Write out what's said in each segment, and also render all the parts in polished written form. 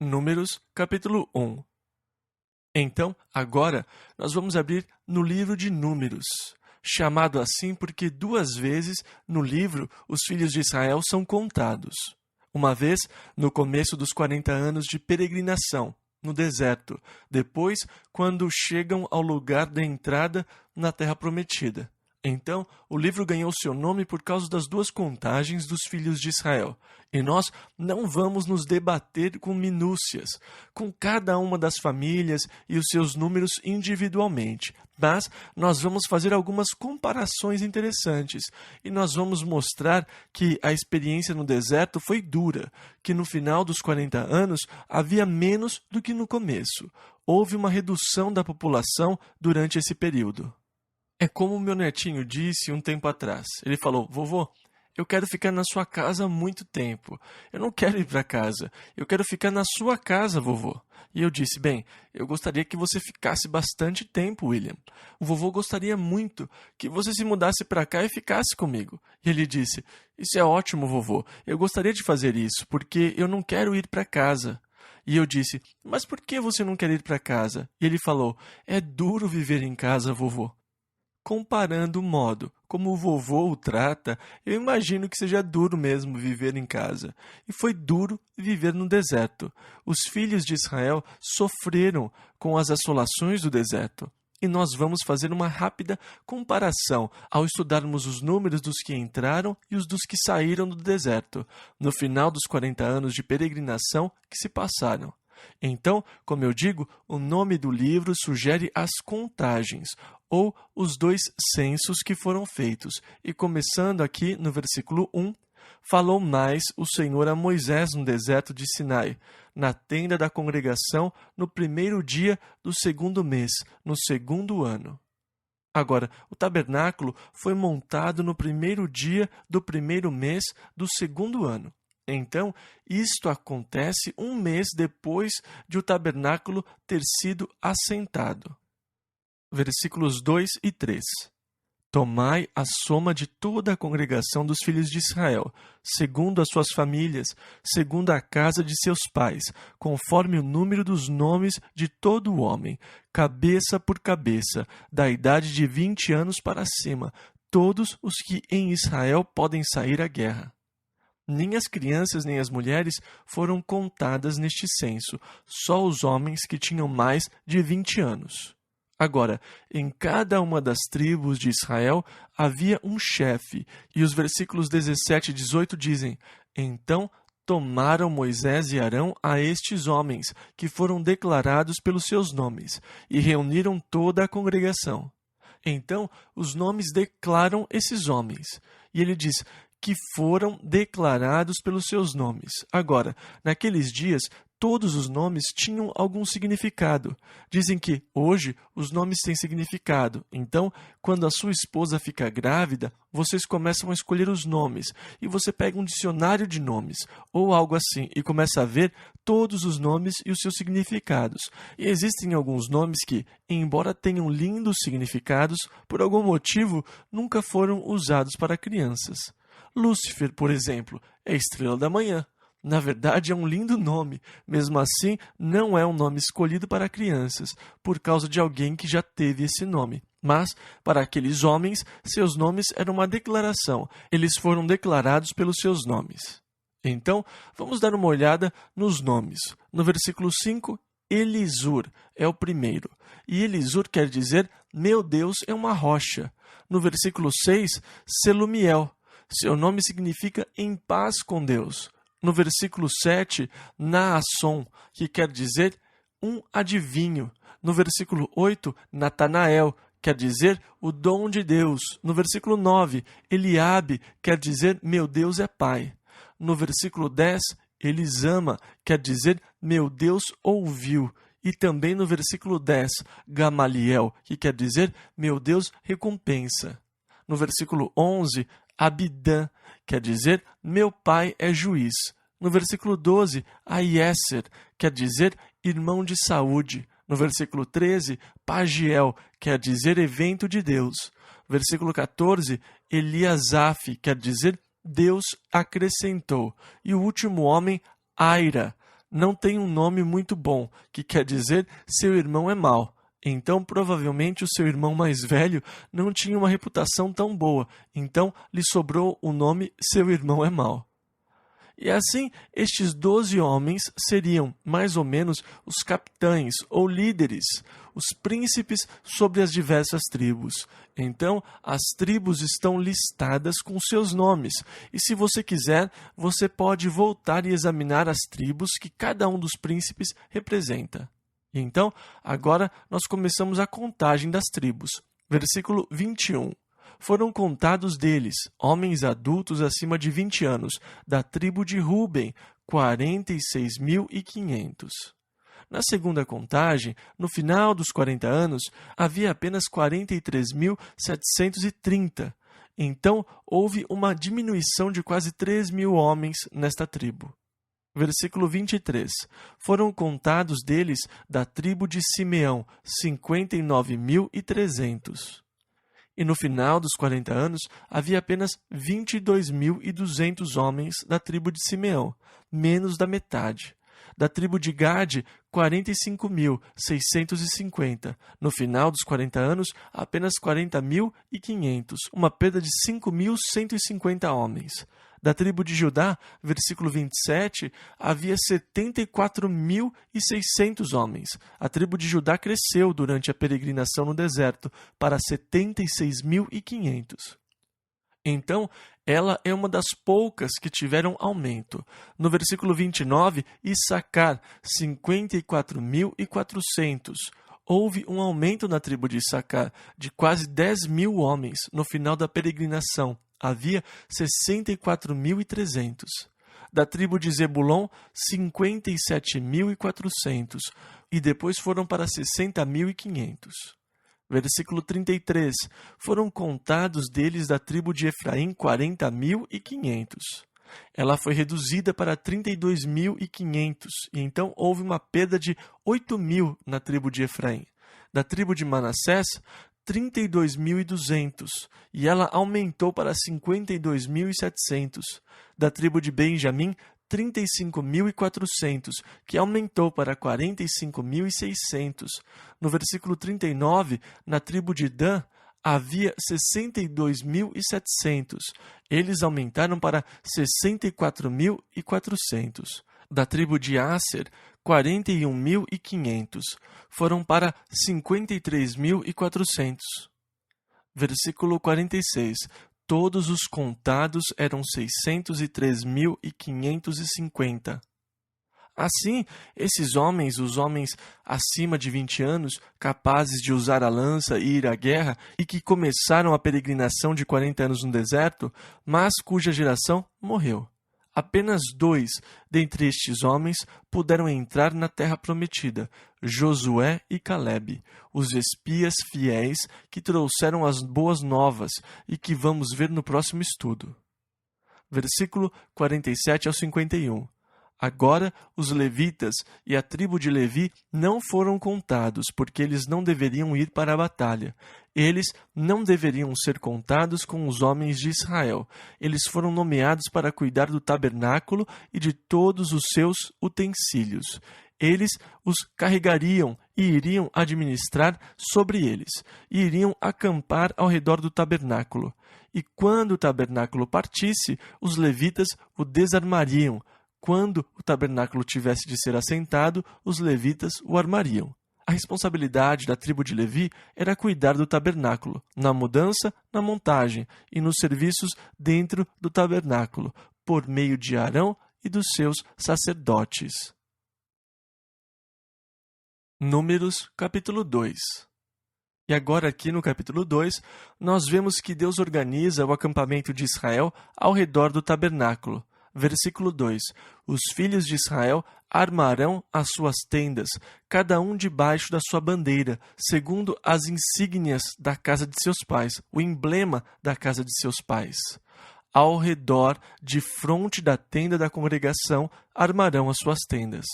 Números, capítulo 1. Então, agora, nós vamos abrir no livro de Números, chamado assim porque 2 vezes no livro os filhos de Israel são contados. Uma vez no começo dos 40 anos de peregrinação, no deserto, depois quando chegam ao lugar da entrada na Terra Prometida. Então, o livro ganhou seu nome por causa das 2 contagens dos filhos de Israel. E nós não vamos nos debater com minúcias, com cada uma das famílias e os seus números individualmente, mas nós vamos fazer algumas comparações interessantes e nós vamos mostrar que a experiência no deserto foi dura, que no final dos 40 anos havia menos do que no começo. Houve uma redução da população durante esse período. É como o meu netinho disse um tempo atrás. Ele falou: vovô, eu quero ficar na sua casa há muito tempo. Eu não quero ir para casa. Eu quero ficar na sua casa, vovô. E eu disse: bem, eu gostaria que você ficasse bastante tempo, William. O vovô gostaria muito que você se mudasse para cá e ficasse comigo. E ele disse: isso é ótimo, vovô. Eu gostaria de fazer isso, porque eu não quero ir para casa. E eu disse: mas por que você não quer ir para casa? E ele falou: é duro viver em casa, vovô. Comparando o modo como o vovô o trata, eu imagino que seja duro mesmo viver em casa. E foi duro viver no deserto. Os filhos de Israel sofreram com as assolações do deserto. E nós vamos fazer uma rápida comparação ao estudarmos os números dos que entraram e os dos que saíram do deserto, no final dos 40 anos de peregrinação que se passaram. Então, como eu digo, o nome do livro sugere as contagens, ou os 2 censos que foram feitos. E começando aqui no versículo 1, falou mais o Senhor a Moisés no deserto de Sinai, na tenda da congregação, no 1º dia do 2º mês, no 2º ano. Agora, o tabernáculo foi montado no 1º dia do 1º mês do 2º ano. Então, isto acontece 1 mês depois de o tabernáculo ter sido assentado. Versículos 2 e 3. Tomai a soma de toda a congregação dos filhos de Israel, segundo as suas famílias, segundo a casa de seus pais, conforme o número dos nomes de todo o homem, cabeça por cabeça, da idade de 20 anos para cima, todos os que em Israel podem sair à guerra. Nem as crianças nem as mulheres foram contadas neste censo, só os homens que tinham mais de 20 anos. Agora, em cada uma das tribos de Israel havia um chefe, e os versículos 17 e 18 dizem: então tomaram Moisés e Arão a estes homens, que foram declarados pelos seus nomes, e reuniram toda a congregação. Então, os nomes declaram esses homens. E ele diz que foram declarados pelos seus nomes. Agora, naqueles dias, todos os nomes tinham algum significado. Dizem que hoje os nomes têm significado. Então, quando a sua esposa fica grávida, vocês começam a escolher os nomes. E você pega um dicionário de nomes, ou algo assim, e começa a ver todos os nomes e os seus significados. E existem alguns nomes que, embora tenham lindos significados, por algum motivo nunca foram usados para crianças. Lúcifer, por exemplo, é estrela da manhã. Na verdade, é um lindo nome. Mesmo assim, não é um nome escolhido para crianças, por causa de alguém que já teve esse nome. Mas, para aqueles homens, seus nomes eram uma declaração. Eles foram declarados pelos seus nomes. Então, vamos dar uma olhada nos nomes. No versículo 5, Elisur é o primeiro. E Elisur quer dizer, meu Deus é uma rocha. No versículo 6, Selumiel. Seu nome significa em paz com Deus. No versículo 7, Naasson, que quer dizer um adivinho. No versículo 8, Natanael, quer dizer o dom de Deus. No versículo 9, Eliabe, quer dizer meu Deus é Pai. No versículo 10, Elisama, quer dizer meu Deus ouviu. E também no versículo 10, Gamaliel, que quer dizer meu Deus recompensa. No versículo 11, Abidã, quer dizer, meu pai é juiz. No versículo 12, Aiéser, quer dizer, irmão de saúde. No versículo 13, Pagiel, quer dizer, evento de Deus. Versículo 14, Eliasaf, quer dizer, Deus acrescentou. E o último homem, Aira, não tem um nome muito bom, que quer dizer seu irmão é mau. Então, provavelmente, o seu irmão mais velho não tinha uma reputação tão boa, então lhe sobrou o nome seu irmão é mau. E assim, estes 12 homens seriam, mais ou menos, os capitães ou líderes, os príncipes sobre as diversas tribos. Então, as tribos estão listadas com seus nomes, e se você quiser, você pode voltar e examinar as tribos que cada um dos príncipes representa. E então, agora nós começamos a contagem das tribos. Versículo 21. Foram contados deles, homens adultos acima de 20 anos, da tribo de Ruben, 46.500. Na segunda contagem, no final dos 40 anos, havia apenas 43.730. Então, houve uma diminuição de quase 3.000 homens nesta tribo. Versículo 23. Foram contados deles, da tribo de Simeão, 59.300. E no final dos 40 anos, havia apenas 22.200 homens da tribo de Simeão, menos da metade. Da tribo de Gade, 45.650. No final dos 40 anos, apenas 40.500, uma perda de 5.150 homens. Da tribo de Judá, versículo 27, havia 74.600 homens. A tribo de Judá cresceu durante a peregrinação no deserto para 76.500. Então, ela é uma das poucas que tiveram aumento. No versículo 29, Issacar, 54.400. Houve um aumento na tribo de Issacar de quase 10.000 homens no final da peregrinação. Havia 64.300. Da tribo de Zebulon, 57.400. E depois foram para 60.500. Versículo 33. Foram contados deles da tribo de Efraim 40.500. Ela foi reduzida para 32.500, e então houve uma perda de 8.000 na tribo de Efraim. Da tribo de Manassés, 32.200, e ela aumentou para 52.700. Da tribo de Benjamim, 35.400, que aumentou para 45.600. No versículo 39, na tribo de Dan, havia 62.700. Eles aumentaram para 64.400. Da tribo de Aser, 41.500. Foram para 53.400. Versículo 46. Todos os contados eram 603.550. Assim, esses homens, os homens acima de 20 anos, capazes de usar a lança e ir à guerra, e que começaram a peregrinação de 40 anos no deserto, mas cuja geração morreu. Apenas 2 dentre estes homens puderam entrar na terra prometida, Josué e Calebe, os espias fiéis que trouxeram as boas novas e que vamos ver no próximo estudo. Versículo 47 ao 51. Agora os levitas e a tribo de Levi não foram contados, porque eles não deveriam ir para a batalha. Eles não deveriam ser contados com os homens de Israel. Eles foram nomeados para cuidar do tabernáculo e de todos os seus utensílios. Eles os carregariam e iriam administrar sobre eles, e iriam acampar ao redor do tabernáculo. E quando o tabernáculo partisse, os levitas o desarmariam. Quando o tabernáculo tivesse de ser assentado, os levitas o armariam. A responsabilidade da tribo de Levi era cuidar do tabernáculo, na mudança, na montagem e nos serviços dentro do tabernáculo, por meio de Arão e dos seus sacerdotes. Números, capítulo 2. E agora aqui no capítulo 2, nós vemos que Deus organiza o acampamento de Israel ao redor do tabernáculo. Versículo 2. Os filhos de Israel armarão as suas tendas, cada um debaixo da sua bandeira, segundo as insígnias da casa de seus pais, o emblema da casa de seus pais. Ao redor, de fronte da tenda da congregação, armarão as suas tendas.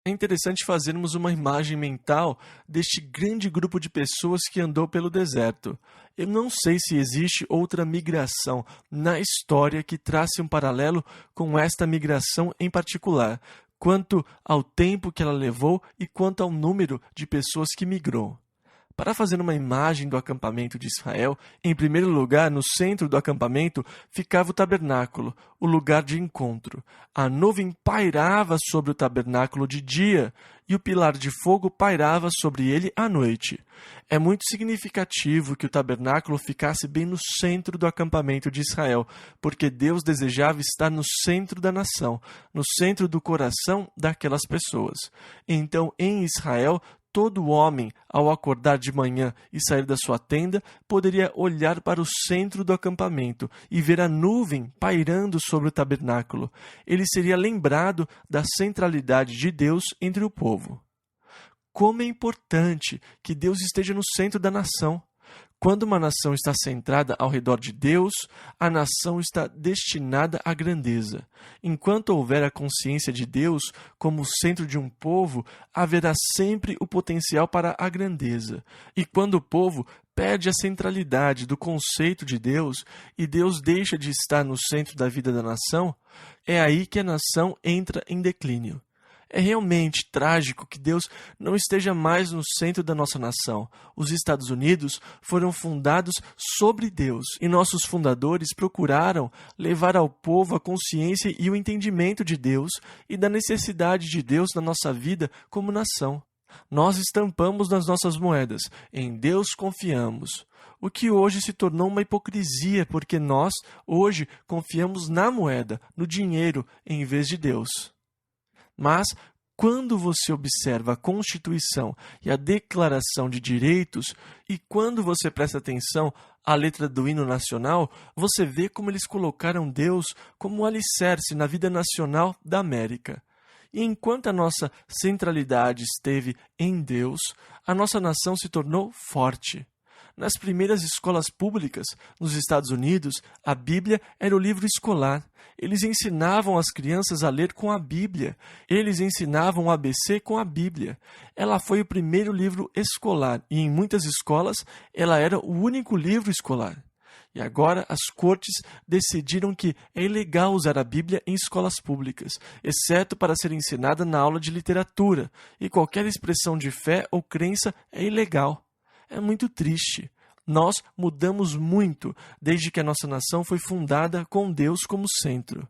É interessante fazermos uma imagem mental deste grande grupo de pessoas que andou pelo deserto. Eu não sei se existe outra migração na história que trace um paralelo com esta migração em particular. quanto ao tempo que ela levou e quanto ao número de pessoas que migrou. Para fazer uma imagem do acampamento de Israel, em primeiro lugar, no centro do acampamento, ficava o tabernáculo, o lugar de encontro. A nuvem pairava sobre o tabernáculo de dia e o pilar de fogo pairava sobre ele à noite. É muito significativo que o tabernáculo ficasse bem no centro do acampamento de Israel, porque Deus desejava estar no centro da nação, no centro do coração daquelas pessoas. Então, em Israel, todo homem, ao acordar de manhã e sair da sua tenda, poderia olhar para o centro do acampamento e ver a nuvem pairando sobre o tabernáculo. Ele seria lembrado da centralidade de Deus entre o povo. Como é importante que Deus esteja no centro da nação! Quando uma nação está centrada ao redor de Deus, a nação está destinada à grandeza. Enquanto houver a consciência de Deus como o centro de um povo, haverá sempre o potencial para a grandeza. E quando o povo perde a centralidade do conceito de Deus e Deus deixa de estar no centro da vida da nação, é aí que a nação entra em declínio. É realmente trágico que Deus não esteja mais no centro da nossa nação. Os Estados Unidos foram fundados sobre Deus e nossos fundadores procuraram levar ao povo a consciência e o entendimento de Deus e da necessidade de Deus na nossa vida como nação. Nós estampamos nas nossas moedas: em Deus confiamos. O que hoje se tornou uma hipocrisia, porque nós, hoje, confiamos na moeda, no dinheiro, em vez de Deus. Mas, quando você observa a Constituição e a Declaração de Direitos, e quando você presta atenção à letra do hino nacional, você vê como eles colocaram Deus como um alicerce na vida nacional da América. E enquanto a nossa centralidade esteve em Deus, a nossa nação se tornou forte. Nas primeiras escolas públicas nos Estados Unidos, a Bíblia era o livro escolar. Eles ensinavam as crianças a ler com a Bíblia. Eles ensinavam o ABC com a Bíblia. Ela foi o primeiro livro escolar e, em muitas escolas, ela era o único livro escolar. E agora as cortes decidiram que é ilegal usar a Bíblia em escolas públicas, exceto para ser ensinada na aula de literatura, e qualquer expressão de fé ou crença é ilegal. É muito triste. Nós mudamos muito desde que a nossa nação foi fundada com Deus como centro.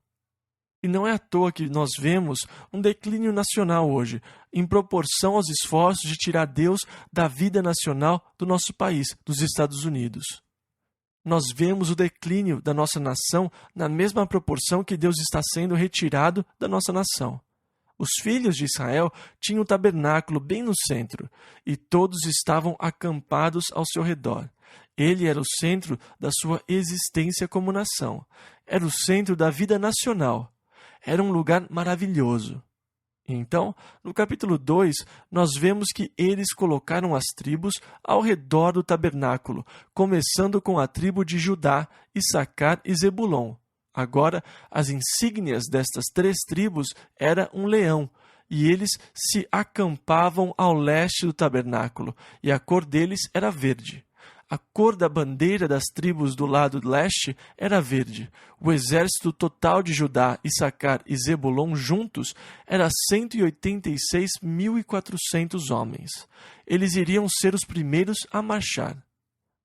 E não é à toa que nós vemos um declínio nacional hoje, em proporção aos esforços de tirar Deus da vida nacional do nosso país, dos Estados Unidos. Nós vemos o declínio da nossa nação na mesma proporção que Deus está sendo retirado da nossa nação. Os filhos de Israel tinham o tabernáculo bem no centro, e todos estavam acampados ao seu redor. Ele era o centro da sua existência como nação. Era o centro da vida nacional. Era um lugar maravilhoso. Então, no capítulo 2, nós vemos que eles colocaram as tribos ao redor do tabernáculo, começando com a tribo de Judá, Issacar e Zebulon. Agora, as insígnias destas 3 tribos era um leão, e eles se acampavam ao leste do tabernáculo, e a cor deles era verde. A cor da bandeira das tribos do lado leste era verde. O exército total de Judá, Issacar e Zebulon juntos era 186.400 homens. Eles iriam ser os primeiros a marchar.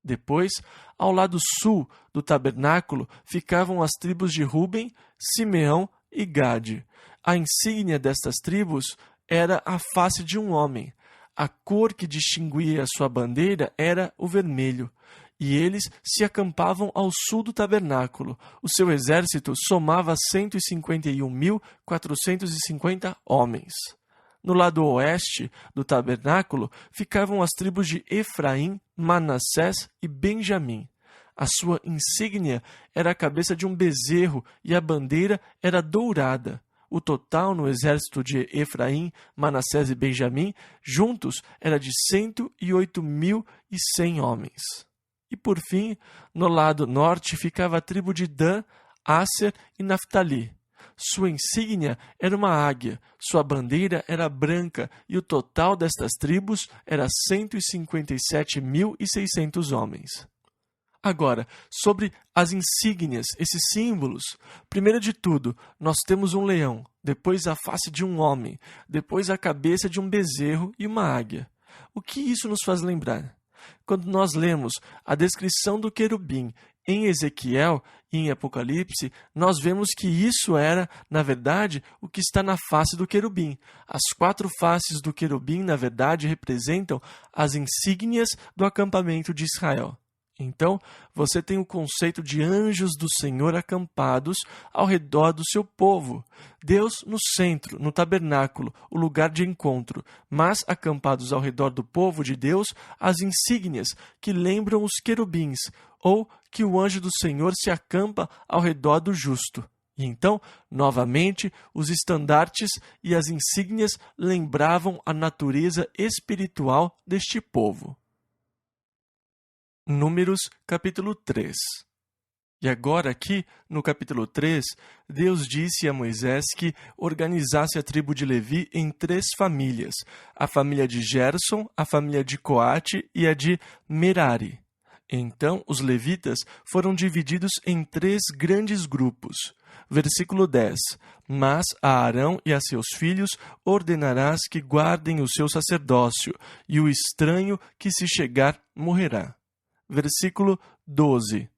Depois, ao lado sul do tabernáculo, ficavam as tribos de Ruben, Simeão e Gade. A insígnia destas tribos era a face de um homem. A cor que distinguia a sua bandeira era o vermelho. E eles se acampavam ao sul do tabernáculo. O seu exército somava 151.450 homens. No lado oeste do tabernáculo ficavam as tribos de Efraim, Manassés e Benjamim. A sua insígnia era a cabeça de um bezerro e a bandeira era dourada. O total no exército de Efraim, Manassés e Benjamim, juntos, era de 108.100 homens. E por fim, no lado norte ficava a tribo de Dan, Asser e Naftali. Sua insígnia era uma águia, sua bandeira era branca e o total destas tribos era 157.600 homens. Agora, sobre as insígnias, esses símbolos, primeiro de tudo, nós temos um leão. depois a face de um homem, depois a cabeça de um bezerro e uma águia. O que isso nos faz lembrar? Quando nós lemos a descrição do querubim em Ezequiel e em Apocalipse, nós vemos que isso era, na verdade, o que está na face do querubim. As 4 faces do querubim, na verdade, representam as insígnias do acampamento de Israel. Então, você tem o conceito de anjos do Senhor acampados ao redor do seu povo. Deus no centro, no tabernáculo, o lugar de encontro, mas acampados ao redor do povo de Deus, as insígnias que lembram os querubins, ou que o anjo do Senhor se acampa ao redor do justo. E então, novamente, os estandartes e as insígnias lembravam a natureza espiritual deste povo. Números, capítulo 3. E agora aqui, no capítulo 3, Deus disse a Moisés que organizasse a tribo de Levi em 3 famílias, a família de Gerson, a família de Coate e a de Merari. Então, os levitas foram divididos em 3 grandes grupos. Versículo 10. Mas a Arão e a seus filhos ordenarás que guardem o seu sacerdócio, e o estranho que se chegar morrerá. Versículo 12.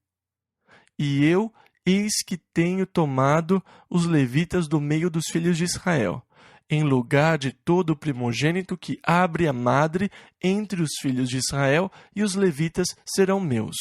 E eu, eis que tenho tomado os levitas do meio dos filhos de Israel, em lugar de todo o primogênito que abre a madre entre os filhos de Israel, e os levitas serão meus.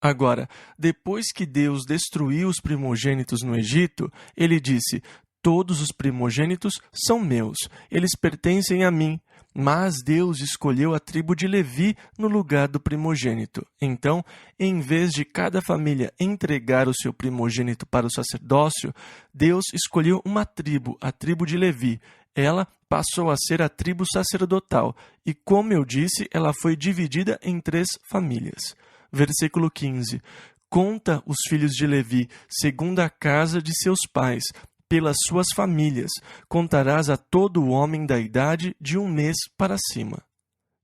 Agora, depois que Deus destruiu os primogênitos no Egito, ele disse: todos os primogênitos são meus, eles pertencem a mim. Mas Deus escolheu a tribo de Levi no lugar do primogênito. Então, em vez de cada família entregar o seu primogênito para o sacerdócio, Deus escolheu uma tribo, a tribo de Levi. Ela passou a ser a tribo sacerdotal, e como eu disse, ela foi dividida em 3 famílias. Versículo 15. Conta os filhos de Levi, segundo a casa de seus pais, pelas suas famílias, contarás a todo homem da idade de 1 mês para cima.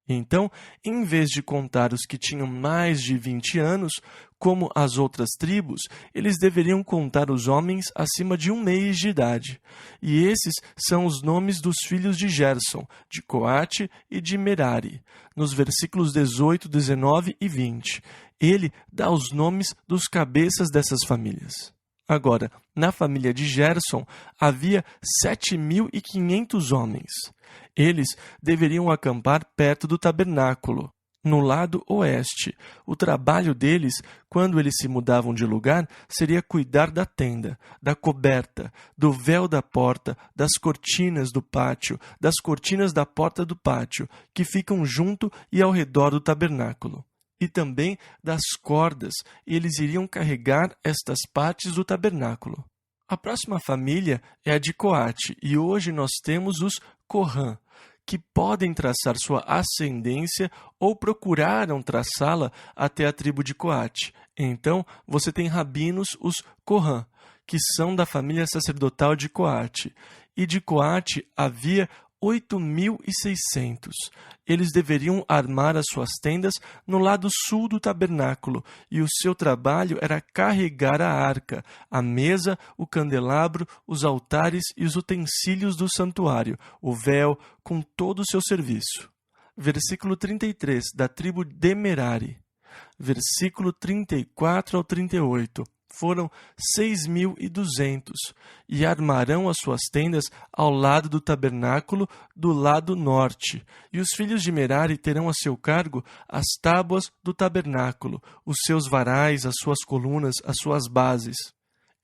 Então, em vez de contar os que tinham mais de 20 anos, como as outras tribos, eles deveriam contar os homens acima de 1 mês de idade. E esses são os nomes dos filhos de Gerson, de Coate e de Merari, nos versículos 18, 19 e 20. Ele dá os nomes dos cabeças dessas famílias. Agora, na família de Gerson, havia 7.500 homens. Eles deveriam acampar perto do tabernáculo, no lado oeste. O trabalho deles, quando eles se mudavam de lugar, seria cuidar da tenda, da coberta, do véu da porta, das cortinas do pátio, das cortinas da porta do pátio, que ficam junto e ao redor do tabernáculo. E também das cordas, e eles iriam carregar estas partes do tabernáculo. A próxima família é a de Coate, e hoje nós temos os Corrã, que podem traçar sua ascendência ou procuraram traçá-la até a tribo de Coate. Então, você tem rabinos, os Corrã, que são da família sacerdotal de Coate. E de Coate havia 8.600. Eles deveriam armar as suas tendas no lado sul do tabernáculo, e o seu trabalho era carregar a arca, a mesa, o candelabro, os altares e os utensílios do santuário, o véu, com todo o seu serviço. Versículo 33, da tribo de Merari. Versículo 34 ao 38. Foram 6.200, e armarão as suas tendas ao lado do tabernáculo, do lado norte. E os filhos de Merari terão a seu cargo as tábuas do tabernáculo, os seus varais, as suas colunas, as suas bases,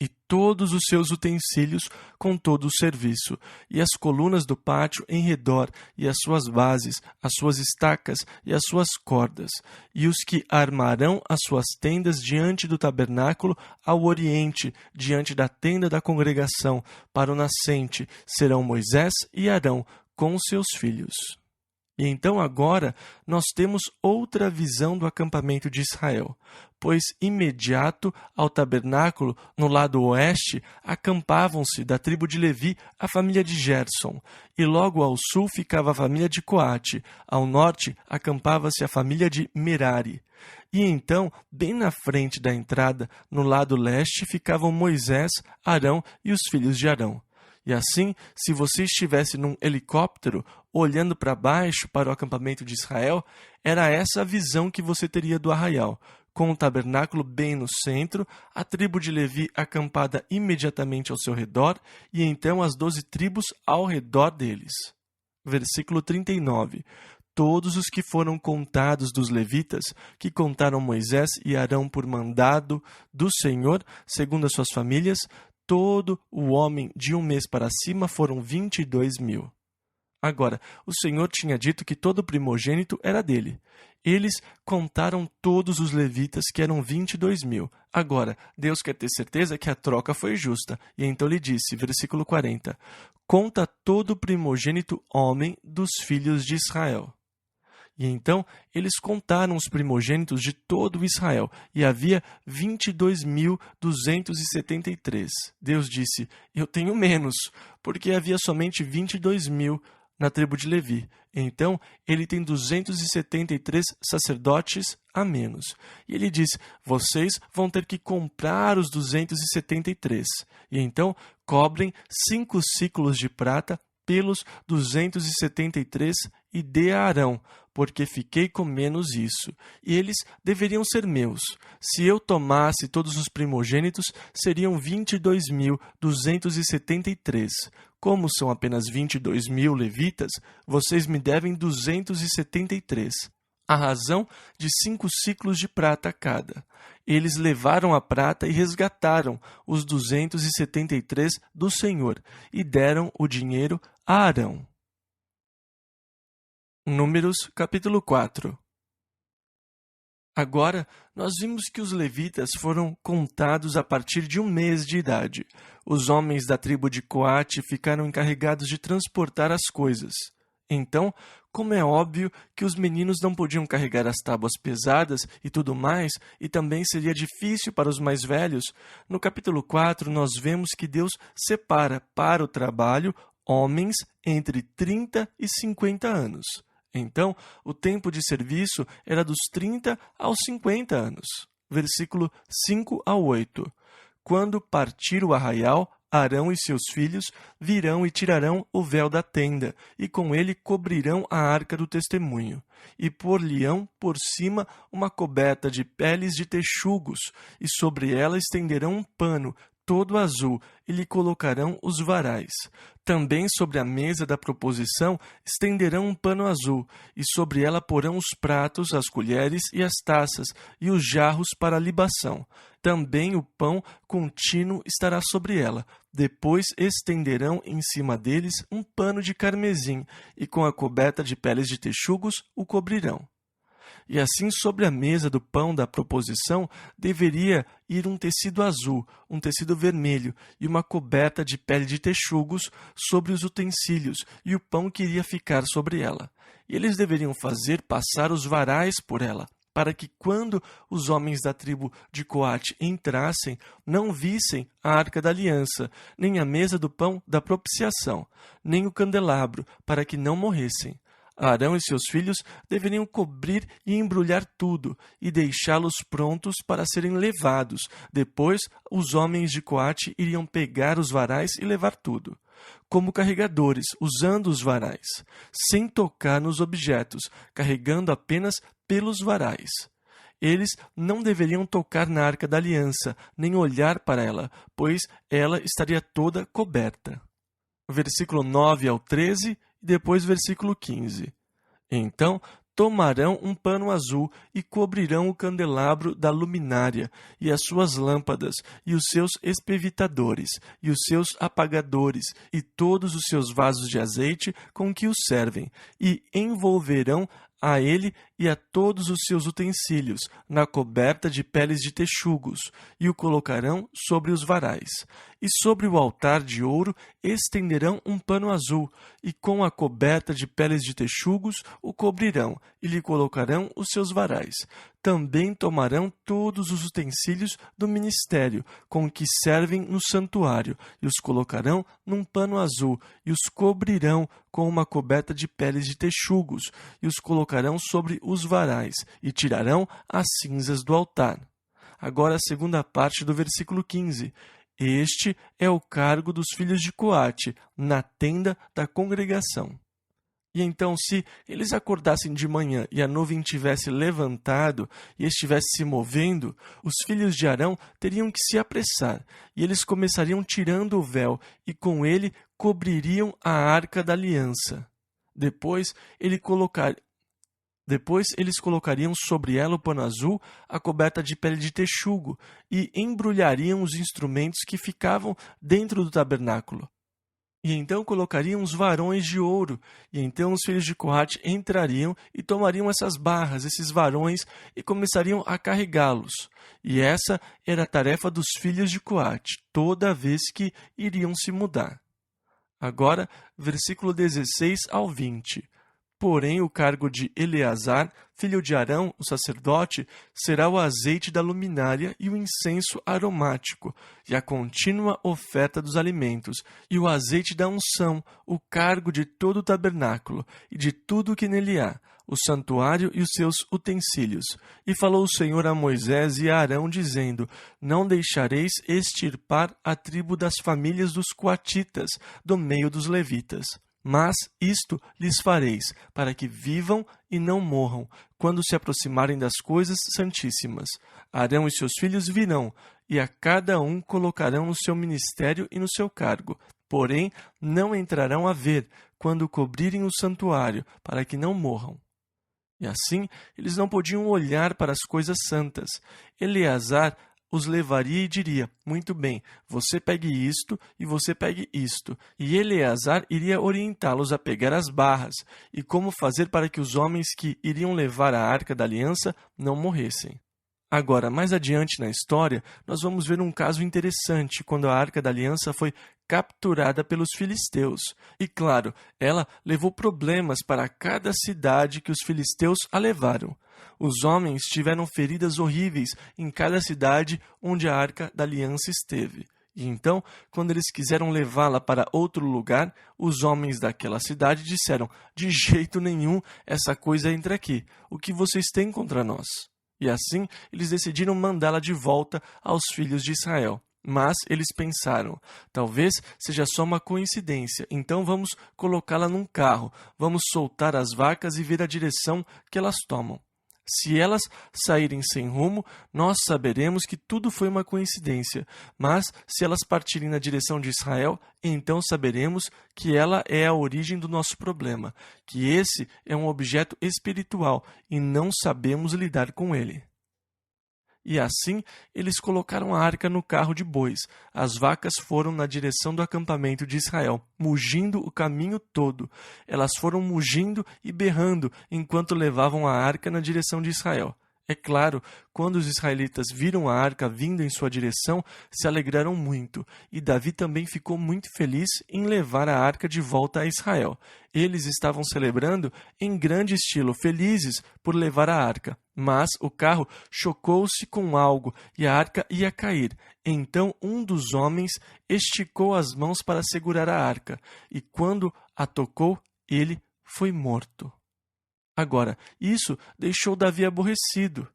e todos os seus utensílios com todo o serviço, e as colunas do pátio em redor, e as suas bases, as suas estacas e as suas cordas, e os que armarão as suas tendas diante do tabernáculo ao oriente, diante da tenda da congregação, para o nascente, serão Moisés e Arão com seus filhos. E então agora nós temos outra visão do acampamento de Israel, pois imediato ao tabernáculo, no lado oeste, acampavam-se da tribo de Levi a família de Gerson, e logo ao sul ficava a família de Coate, ao norte acampava-se a família de Merari. E então, bem na frente da entrada, no lado leste, ficavam Moisés, Arão e os filhos de Arão. E assim, se você estivesse num helicóptero olhando para baixo para o acampamento de Israel, era essa a visão que você teria do arraial, com o tabernáculo bem no centro, a tribo de Levi acampada imediatamente ao seu redor, e então as 12 tribos ao redor deles. Versículo 39. Todos os que foram contados dos levitas, que contaram Moisés e Arão por mandado do Senhor, segundo as suas famílias, todo o homem de um mês para cima foram 22.000. Agora, o Senhor tinha dito que todo primogênito era dele. Eles contaram todos os levitas, que eram 22.000. Agora, Deus quer ter certeza que a troca foi justa. E então lhe disse, versículo 40, conta todo primogênito homem dos filhos de Israel. E então eles contaram os primogênitos de todo Israel, e havia 22.273. Deus disse, eu tenho menos, porque havia somente 22.000 na tribo de Levi. Então, ele tem 273 sacerdotes a menos. E ele diz, vocês vão ter que comprar os 273. E então, cobrem 5 ciclos de prata pelos 273 e dê a Arão, porque fiquei com menos isso. E eles deveriam ser meus. Se eu tomasse todos os primogênitos, seriam 22.273. Como são apenas 22.000 levitas, vocês me devem 273. A razão de 5 ciclos de prata cada. Eles levaram a prata e resgataram os 273 do Senhor e deram o dinheiro a Arão. Números, capítulo 4. Agora, nós vimos que os levitas foram contados a partir de um mês de idade. Os homens da tribo de Coate ficaram encarregados de transportar as coisas. Então, como é óbvio que os meninos não podiam carregar as tábuas pesadas e tudo mais, e também seria difícil para os mais velhos, no capítulo 4 nós vemos que Deus separa para o trabalho homens entre 30 e 50 anos. Então, o tempo de serviço era dos 30 aos 50 anos. Versículo 5 a 8. Quando partir o arraial, Arão e seus filhos virão e tirarão o véu da tenda, e com ele cobrirão a arca do testemunho, e pôr-lhe-ão por cima uma coberta de peles de texugos, e sobre ela estenderão um pano todo azul, e lhe colocarão os varais. Também sobre a mesa da proposição estenderão um pano azul, e sobre ela porão os pratos, as colheres e as taças, e os jarros para a libação. Também o pão contínuo estará sobre ela. Depois estenderão em cima deles um pano de carmesim, e com a coberta de peles de texugos o cobrirão. E assim sobre a mesa do pão da proposição deveria ir um tecido azul, um tecido vermelho e uma coberta de pele de texugos sobre os utensílios, e o pão que iria ficar sobre ela. E eles deveriam fazer passar os varais por ela, para que quando os homens da tribo de Coate entrassem, não vissem a arca da aliança, nem a mesa do pão da propiciação, nem o candelabro, para que não morressem. Arão e seus filhos deveriam cobrir e embrulhar tudo e deixá-los prontos para serem levados. Depois, os homens de Coate iriam pegar os varais e levar tudo, como carregadores, usando os varais, sem tocar nos objetos, carregando apenas pelos varais. Eles não deveriam tocar na arca da aliança, nem olhar para ela, pois ela estaria toda coberta. Versículo 9 ao 13 e depois versículo 15. Então tomarão um pano azul e cobrirão o candelabro da luminária, e as suas lâmpadas, e os seus espevitadores, e os seus apagadores, e todos os seus vasos de azeite com que os servem, e envolverão a ele e a todos os seus utensílios na coberta de peles de texugos, e o colocarão sobre os varais. E sobre o altar de ouro estenderão um pano azul, e com a coberta de peles de texugos o cobrirão, e lhe colocarão os seus varais. Também tomarão todos os utensílios do ministério, com que servem no santuário, e os colocarão num pano azul, e os cobrirão com uma coberta de peles de texugos, e os colocarão sobre os varais, e tirarão as cinzas do altar. Agora a segunda parte do versículo 15. Este é o cargo dos filhos de Coate, na tenda da congregação. E então, se eles acordassem de manhã e a nuvem tivesse levantado e estivesse se movendo, os filhos de Arão teriam que se apressar, e eles começariam tirando o véu, e com ele cobririam a arca da aliança. Depois eles colocariam sobre ela o pano azul, a coberta de pele de texugo, e embrulhariam os instrumentos que ficavam dentro do tabernáculo. E então colocariam os varões de ouro, e então os filhos de Coate entrariam e tomariam essas barras, esses varões, e começariam a carregá-los. E essa era a tarefa dos filhos de Coate, toda vez que iriam se mudar. Agora, versículo 16 ao 20. Porém, o cargo de Eleazar, filho de Arão, o sacerdote, será o azeite da luminária e o incenso aromático, e a contínua oferta dos alimentos, e o azeite da unção, o cargo de todo o tabernáculo, e de tudo o que nele há, o santuário e os seus utensílios. E falou o Senhor a Moisés e a Arão, dizendo: Não deixareis extirpar a tribo das famílias dos coatitas, do meio dos levitas. Mas isto lhes fareis, para que vivam e não morram, quando se aproximarem das coisas santíssimas. Arão e seus filhos virão, e a cada um colocarão no seu ministério e no seu cargo. Porém, não entrarão a ver, quando cobrirem o santuário, para que não morram. E assim, eles não podiam olhar para as coisas santas. Eleazar os levaria e diria: muito bem, você pegue isto e você pegue isto. E Eleazar iria orientá-los a pegar as barras e como fazer para que os homens que iriam levar a arca da aliança não morressem. Agora, mais adiante na história, nós vamos ver um caso interessante quando a arca da aliança foi capturada pelos filisteus. E claro, ela levou problemas para cada cidade que os filisteus a levaram. Os homens tiveram feridas horríveis em cada cidade onde a arca da aliança esteve. E então, quando eles quiseram levá-la para outro lugar, os homens daquela cidade disseram: de jeito nenhum essa coisa entra aqui. O que vocês têm contra nós? E assim, eles decidiram mandá-la de volta aos filhos de Israel. Mas eles pensaram: talvez seja só uma coincidência, então vamos colocá-la num carro, vamos soltar as vacas e ver a direção que elas tomam. Se elas saírem sem rumo, nós saberemos que tudo foi uma coincidência, mas se elas partirem na direção de Israel, então saberemos que ela é a origem do nosso problema, que esse é um objeto espiritual e não sabemos lidar com ele. E assim, eles colocaram a arca no carro de bois. As vacas foram na direção do acampamento de Israel, mugindo o caminho todo. Elas foram mugindo e berrando enquanto levavam a arca na direção de Israel. É claro, quando os israelitas viram a arca vindo em sua direção, se alegraram muito, e Davi também ficou muito feliz em levar a arca de volta a Israel. Eles estavam celebrando em grande estilo, felizes por levar a arca. Mas o carro chocou-se com algo e a arca ia cair. Então um dos homens esticou as mãos para segurar a arca, e quando a tocou, ele foi morto. Agora, isso deixou Davi aborrecido,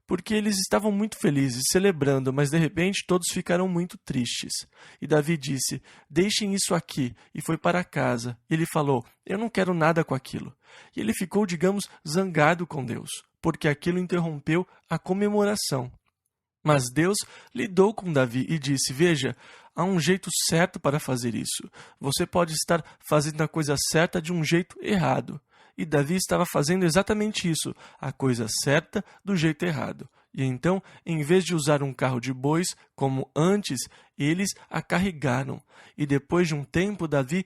porque eles estavam muito felizes, celebrando, mas de repente todos ficaram muito tristes. E Davi disse: deixem isso aqui, e foi para casa. E ele falou: eu não quero nada com aquilo. E ele ficou, digamos, zangado com Deus, porque aquilo interrompeu a comemoração. Mas Deus lidou com Davi e disse: veja, há um jeito certo para fazer isso. Você pode estar fazendo a coisa certa de um jeito errado. E Davi estava fazendo exatamente isso, a coisa certa do jeito errado. E então, em vez de usar um carro de bois, como antes, eles a carregaram. E depois de um tempo, Davi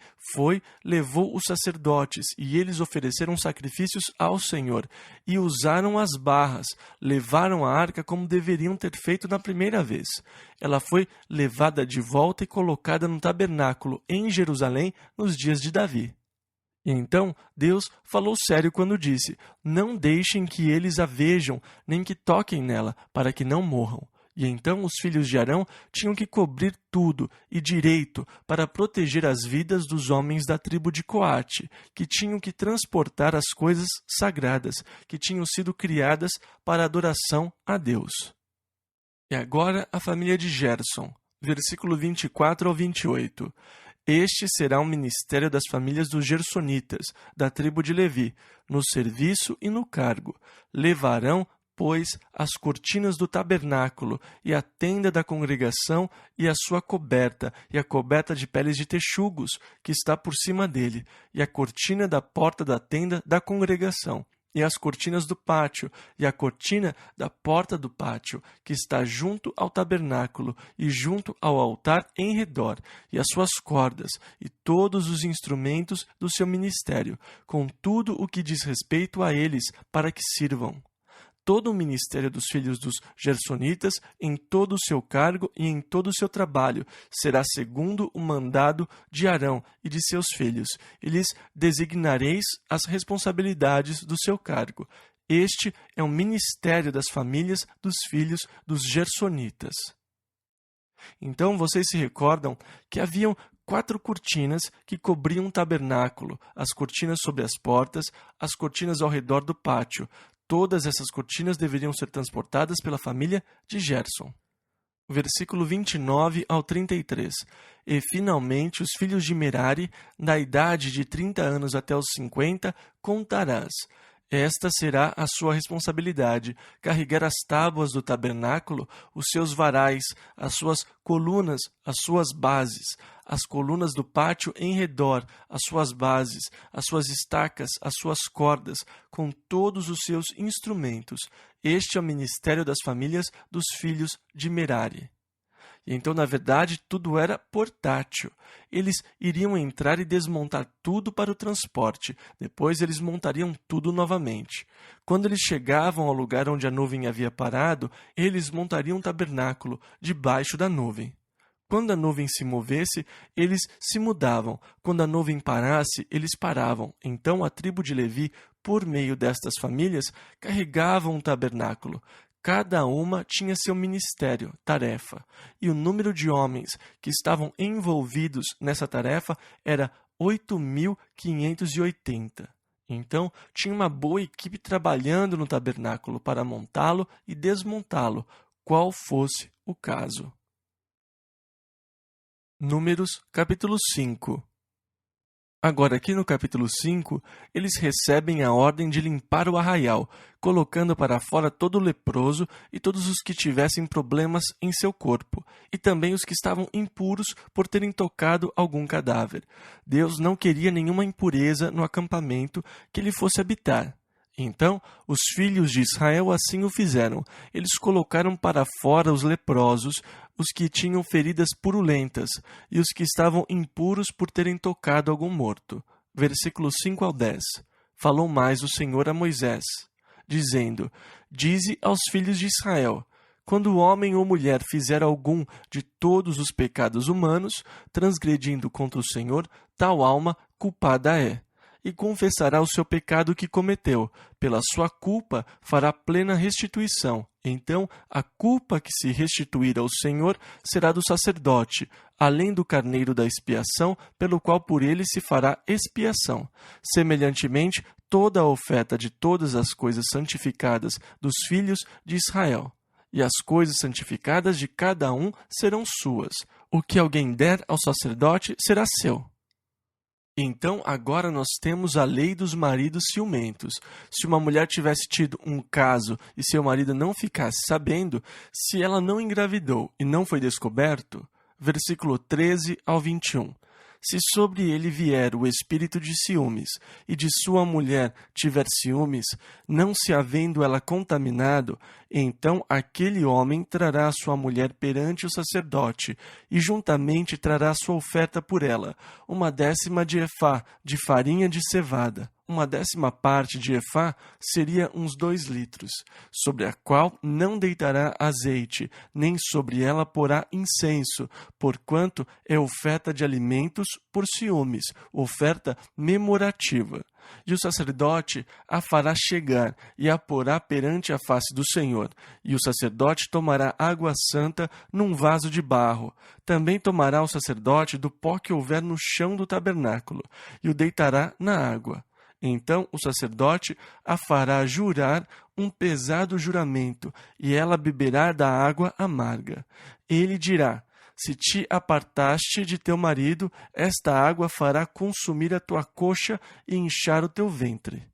levou os sacerdotes, e eles ofereceram sacrifícios ao Senhor. E usaram as barras, levaram a arca como deveriam ter feito na primeira vez. Ela foi levada de volta e colocada no tabernáculo em Jerusalém nos dias de Davi. E então Deus falou sério quando disse: não deixem que eles a vejam, nem que toquem nela, para que não morram. E então os filhos de Arão tinham que cobrir tudo e direito para proteger as vidas dos homens da tribo de Coate, que tinham que transportar as coisas sagradas, que tinham sido criadas para adoração a Deus. E agora a família de Gerson. Versículo 24 ao 28. Este será o ministério das famílias dos Gersonitas, da tribo de Levi, no serviço e no cargo. Levarão, pois, as cortinas do tabernáculo, e a tenda da congregação, e a sua coberta, e a coberta de peles de texugos, que está por cima dele, e a cortina da porta da tenda da congregação, e as cortinas do pátio, e a cortina da porta do pátio, que está junto ao tabernáculo, e junto ao altar em redor, e as suas cordas, e todos os instrumentos do seu ministério, com tudo o que diz respeito a eles, para que sirvam. Todo o ministério dos filhos dos Gersonitas, em todo o seu cargo e em todo o seu trabalho, será segundo o mandado de Arão e de seus filhos, e lhes designareis as responsabilidades do seu cargo. Este é o ministério das famílias dos filhos dos Gersonitas. Então vocês se recordam que haviam 4 cortinas que cobriam o tabernáculo, as cortinas sobre as portas, as cortinas ao redor do pátio. Todas essas cortinas deveriam ser transportadas pela família de Gerson. Versículo 29 ao 33. E, finalmente, os filhos de Merari, da idade de 30 anos até os 50, contarás. Esta será a sua responsabilidade, carregar as tábuas do tabernáculo, os seus varais, as suas colunas, as suas bases, as colunas do pátio em redor, as suas bases, as suas estacas, as suas cordas, com todos os seus instrumentos. Este é o ministério das famílias dos filhos de Merari. E então, na verdade, tudo era portátil. Eles iriam entrar e desmontar tudo para o transporte. Depois eles montariam tudo novamente. Quando eles chegavam ao lugar onde a nuvem havia parado, eles montariam um tabernáculo debaixo da nuvem. Quando a nuvem se movesse, eles se mudavam. Quando a nuvem parasse, eles paravam. Então a tribo de Levi, por meio destas famílias, carregavam um tabernáculo. Cada uma tinha seu ministério, tarefa, e o número de homens que estavam envolvidos nessa tarefa era 8.580. Então, tinha uma boa equipe trabalhando no tabernáculo para montá-lo e desmontá-lo, qual fosse o caso. Números, capítulo 5. Agora, aqui no capítulo 5, eles recebem a ordem de limpar o arraial, colocando para fora todo o leproso e todos os que tivessem problemas em seu corpo, e também os que estavam impuros por terem tocado algum cadáver. Deus não queria nenhuma impureza no acampamento que ele fosse habitar. Então, os filhos de Israel assim o fizeram. Eles colocaram para fora os leprosos, os que tinham feridas purulentas, e os que estavam impuros por terem tocado algum morto. Versículos 5 ao 10. Falou mais o Senhor a Moisés, dizendo: Dize aos filhos de Israel: quando o homem ou mulher fizer algum de todos os pecados humanos, transgredindo contra o Senhor, tal alma culpada é. E confessará o seu pecado que cometeu. Pela sua culpa fará plena restituição. Então, a culpa que se restituir ao Senhor será do sacerdote, além do carneiro da expiação, pelo qual por ele se fará expiação. Semelhantemente, toda a oferta de todas as coisas santificadas dos filhos de Israel. E as coisas santificadas de cada um serão suas. O que alguém der ao sacerdote será seu. Então, agora nós temos a lei dos maridos ciumentos. Se uma mulher tivesse tido um caso e seu marido não ficasse sabendo, se ela não engravidou e não foi descoberto, versículo 13 ao 21. Se sobre ele vier o espírito de ciúmes, e de sua mulher tiver ciúmes, não se havendo ela contaminado, então aquele homem trará a sua mulher perante o sacerdote, e juntamente trará sua oferta por ela, 1/10 de efá de farinha de cevada. 1/10 parte de efá seria uns 2 litros, sobre a qual não deitará azeite, nem sobre ela porá incenso, porquanto é oferta de alimentos por ciúmes, oferta memorativa. E o sacerdote a fará chegar e a porá perante a face do Senhor. E o sacerdote tomará água santa num vaso de barro. Também tomará o sacerdote do pó que houver no chão do tabernáculo, e o deitará na água. Então o sacerdote a fará jurar um pesado juramento, e ela beberá da água amarga. Ele dirá: se te apartaste de teu marido, esta água fará consumir a tua coxa e inchar o teu ventre.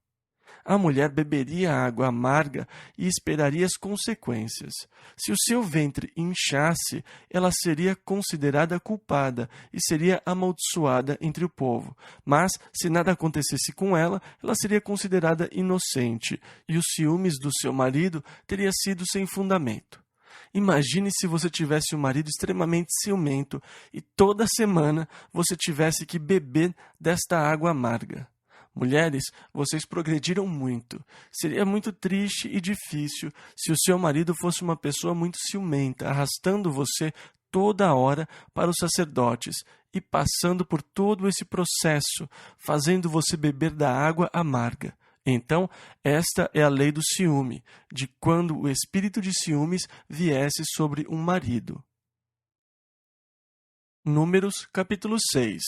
A mulher beberia a água amarga e esperaria as consequências. Se o seu ventre inchasse, ela seria considerada culpada e seria amaldiçoada entre o povo. Mas, se nada acontecesse com ela, ela seria considerada inocente, e os ciúmes do seu marido teria sido sem fundamento. Imagine se você tivesse um marido extremamente ciumento e toda semana você tivesse que beber desta água amarga. Mulheres, vocês progrediram muito. Seria muito triste e difícil se o seu marido fosse uma pessoa muito ciumenta, arrastando você toda hora para os sacerdotes e passando por todo esse processo, fazendo você beber da água amarga. Então, esta é a lei do ciúme, de quando o espírito de ciúmes viesse sobre um marido. Números, capítulo 6.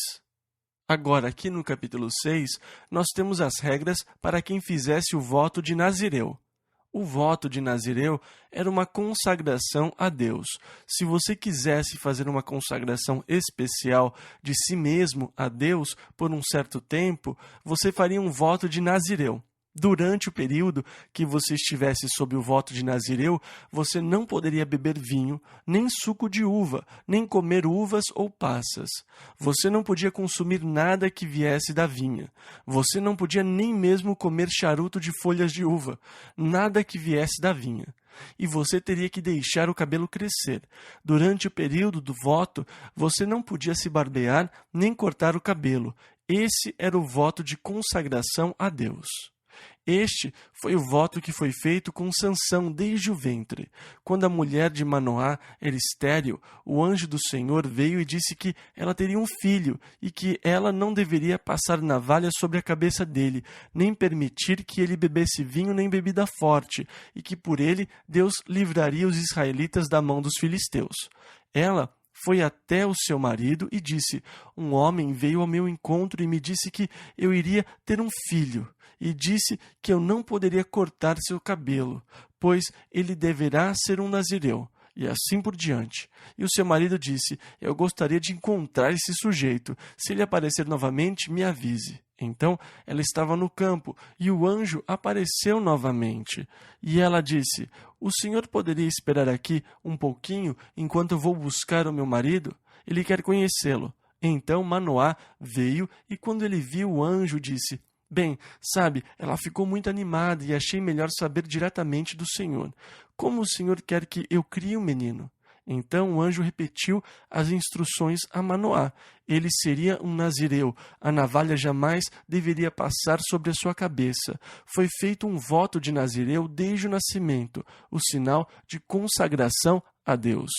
Agora, aqui no capítulo 6, nós temos as regras para quem fizesse o voto de Nazireu. O voto de Nazireu era uma consagração a Deus. Se você quisesse fazer uma consagração especial de si mesmo a Deus por um certo tempo, você faria um voto de Nazireu. Durante o período que você estivesse sob o voto de Nazireu, você não poderia beber vinho, nem suco de uva, nem comer uvas ou passas. Você não podia consumir nada que viesse da vinha. Você não podia nem mesmo comer charuto de folhas de uva, nada que viesse da vinha. E você teria que deixar o cabelo crescer. Durante o período do voto, você não podia se barbear nem cortar o cabelo. Esse era o voto de consagração a Deus. Este foi o voto que foi feito com Sansão desde o ventre. Quando a mulher de Manoá era estéril, o anjo do Senhor veio e disse que ela teria um filho e que ela não deveria passar navalha sobre a cabeça dele, nem permitir que ele bebesse vinho nem bebida forte, e que por ele Deus livraria os israelitas da mão dos filisteus. Ela foi até o seu marido e disse: um homem veio ao meu encontro e me disse que eu iria ter um filho, e disse que eu não poderia cortar seu cabelo, pois ele deverá ser um nazireu, e assim por diante. E o seu marido disse: eu gostaria de encontrar esse sujeito. Se ele aparecer novamente, me avise. Então ela estava no campo, e o anjo apareceu novamente. E ela disse: o senhor poderia esperar aqui um pouquinho enquanto eu vou buscar o meu marido? Ele quer conhecê-lo. Então Manoá veio, e quando ele viu o anjo, disse: bem, sabe, ela ficou muito animada e achei melhor saber diretamente do Senhor. Como o Senhor quer que eu crie um menino? Então o anjo repetiu as instruções a Manoá. Ele seria um nazireu. A navalha jamais deveria passar sobre a sua cabeça. Foi feito um voto de nazireu desde o nascimento, o sinal de consagração a Deus.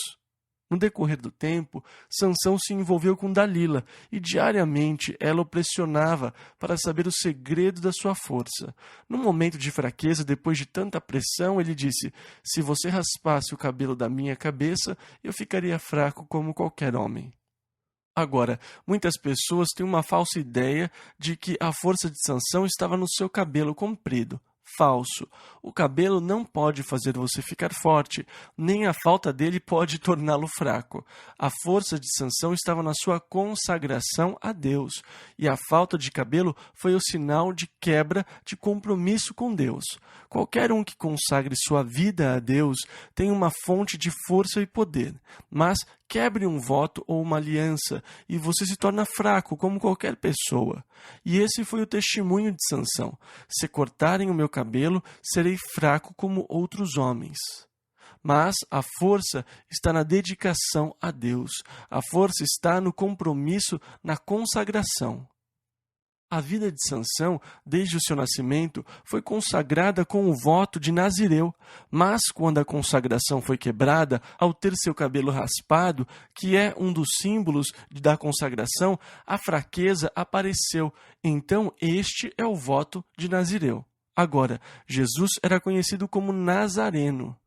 No decorrer do tempo, Sansão se envolveu com Dalila e diariamente ela o pressionava para saber o segredo da sua força. Num momento de fraqueza, depois de tanta pressão, ele disse: se você raspasse o cabelo da minha cabeça, eu ficaria fraco como qualquer homem. Agora, muitas pessoas têm uma falsa ideia de que a força de Sansão estava no seu cabelo comprido. Falso. O cabelo não pode fazer você ficar forte, nem a falta dele pode torná-lo fraco. A força de Sansão estava na sua consagração a Deus, e a falta de cabelo foi o sinal de quebra de compromisso com Deus. Qualquer um que consagre sua vida a Deus tem uma fonte de força e poder, mas quebre um voto ou uma aliança e você se torna fraco como qualquer pessoa. E esse foi o testemunho de Sansão: se cortarem o meu cabelo, serei fraco como outros homens. Mas a força está na dedicação a Deus. A força está no compromisso, na consagração. A vida de Sansão, desde o seu nascimento, foi consagrada com o voto de Nazireu, mas quando a consagração foi quebrada, ao ter seu cabelo raspado, que é um dos símbolos da consagração, a fraqueza apareceu. Então este é o voto de Nazireu. Agora, Jesus era conhecido como Nazareno.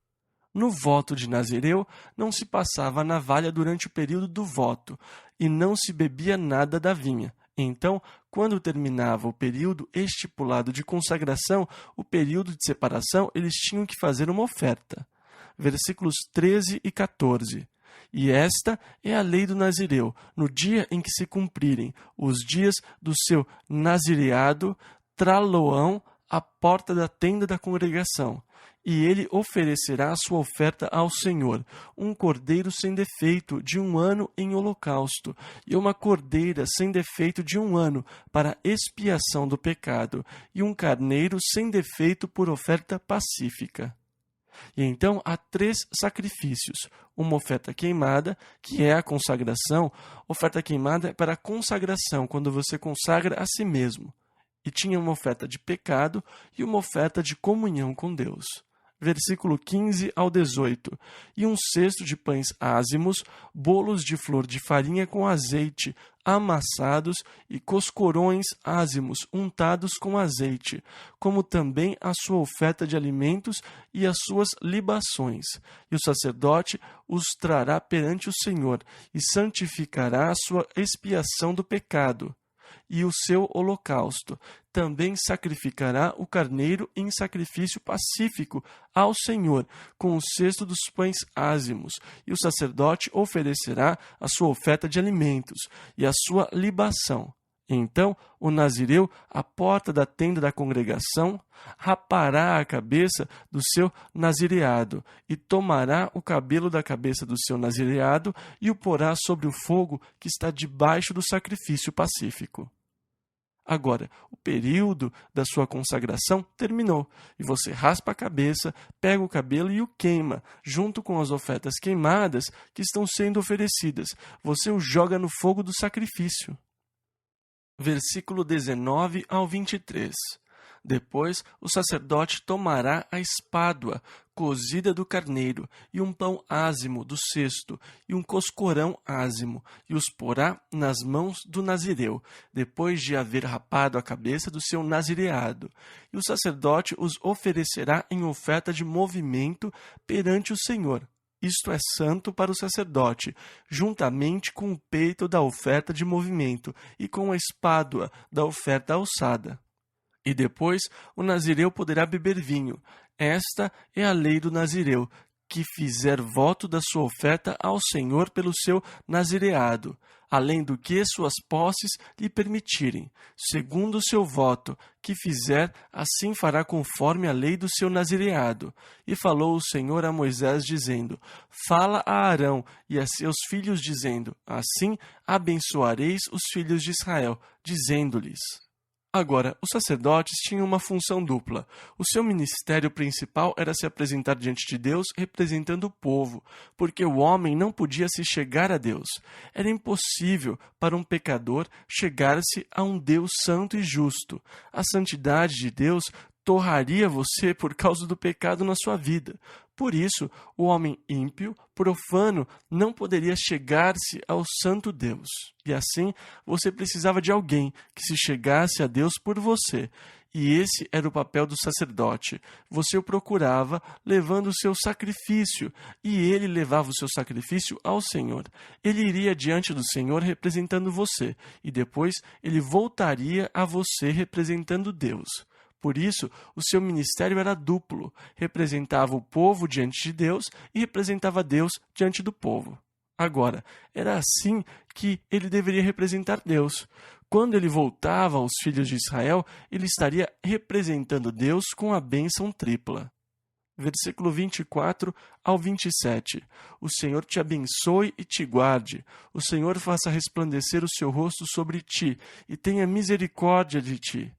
No voto de Nazireu, não se passava a navalha durante o período do voto, e não se bebia nada da vinha. Então, quando terminava o período estipulado de consagração, o período de separação, eles tinham que fazer uma oferta. Versículos 13 e 14. E esta é a lei do nazireu. No dia em que se cumprirem os dias do seu nazireado, trá-lo-ão à porta da tenda da congregação. E ele oferecerá a sua oferta ao Senhor, um cordeiro sem defeito de 1 ano em holocausto, e uma cordeira sem defeito de 1 ano para expiação do pecado, e um carneiro sem defeito por oferta pacífica. E então há 3 sacrifícios. Uma oferta queimada, que é a consagração. Oferta queimada é para a consagração, quando você consagra a si mesmo. E tinha uma oferta de pecado e uma oferta de comunhão com Deus. Versículo 15 ao 18. E 1 cesto de pães ázimos, bolos de flor de farinha com azeite, amassados, e coscorões ázimos, untados com azeite, como também a sua oferta de alimentos e as suas libações. E o sacerdote os trará perante o Senhor, e santificará a sua expiação do pecado e o seu holocausto. Também sacrificará o carneiro em sacrifício pacífico ao Senhor, com o cesto dos pães ázimos, e o sacerdote oferecerá a sua oferta de alimentos e a sua libação. Então o nazireu, à porta da tenda da congregação, rapará a cabeça do seu nazireado, e tomará o cabelo da cabeça do seu nazireado e o porá sobre o fogo que está debaixo do sacrifício pacífico. Agora, o período da sua consagração terminou, e você raspa a cabeça, pega o cabelo e o queima, junto com as ofertas queimadas que estão sendo oferecidas. Você o joga no fogo do sacrifício. Versículo 19 ao 23. Depois o sacerdote tomará a espádua cozida do carneiro, e um pão ázimo do cesto, e um coscorão ázimo, e os porá nas mãos do nazireu, depois de haver rapado a cabeça do seu nazireado. E o sacerdote os oferecerá em oferta de movimento perante o Senhor. Isto é santo para o sacerdote, juntamente com o peito da oferta de movimento e com a espádua da oferta alçada. E depois o nazireu poderá beber vinho. Esta é a lei do nazireu, que fizer voto da sua oferta ao Senhor pelo seu nazireado, além do que suas posses lhe permitirem. Segundo o seu voto que fizer, assim fará conforme a lei do seu nazireado. E falou o Senhor a Moisés, dizendo: Fala a Arão e a seus filhos, dizendo: Assim abençoareis os filhos de Israel, dizendo-lhes... Agora, os sacerdotes tinham uma função dupla. O seu ministério principal era se apresentar diante de Deus representando o povo, porque o homem não podia se chegar a Deus. Era impossível para um pecador chegar-se a um Deus santo e justo. A santidade de Deus torraria você por causa do pecado na sua vida. Por isso, o homem ímpio, profano, não poderia chegar-se ao santo Deus. E assim, você precisava de alguém que se chegasse a Deus por você. E esse era o papel do sacerdote. Você o procurava, levando o seu sacrifício, e ele levava o seu sacrifício ao Senhor. Ele iria diante do Senhor representando você, e depois ele voltaria a você representando Deus. Por isso, o seu ministério era duplo, representava o povo diante de Deus e representava Deus diante do povo. Agora, era assim que ele deveria representar Deus. Quando ele voltava aos filhos de Israel, ele estaria representando Deus com a bênção tripla. Versículo 24 ao 27. O Senhor te abençoe e te guarde. O Senhor faça resplandecer o seu rosto sobre ti e tenha misericórdia de ti.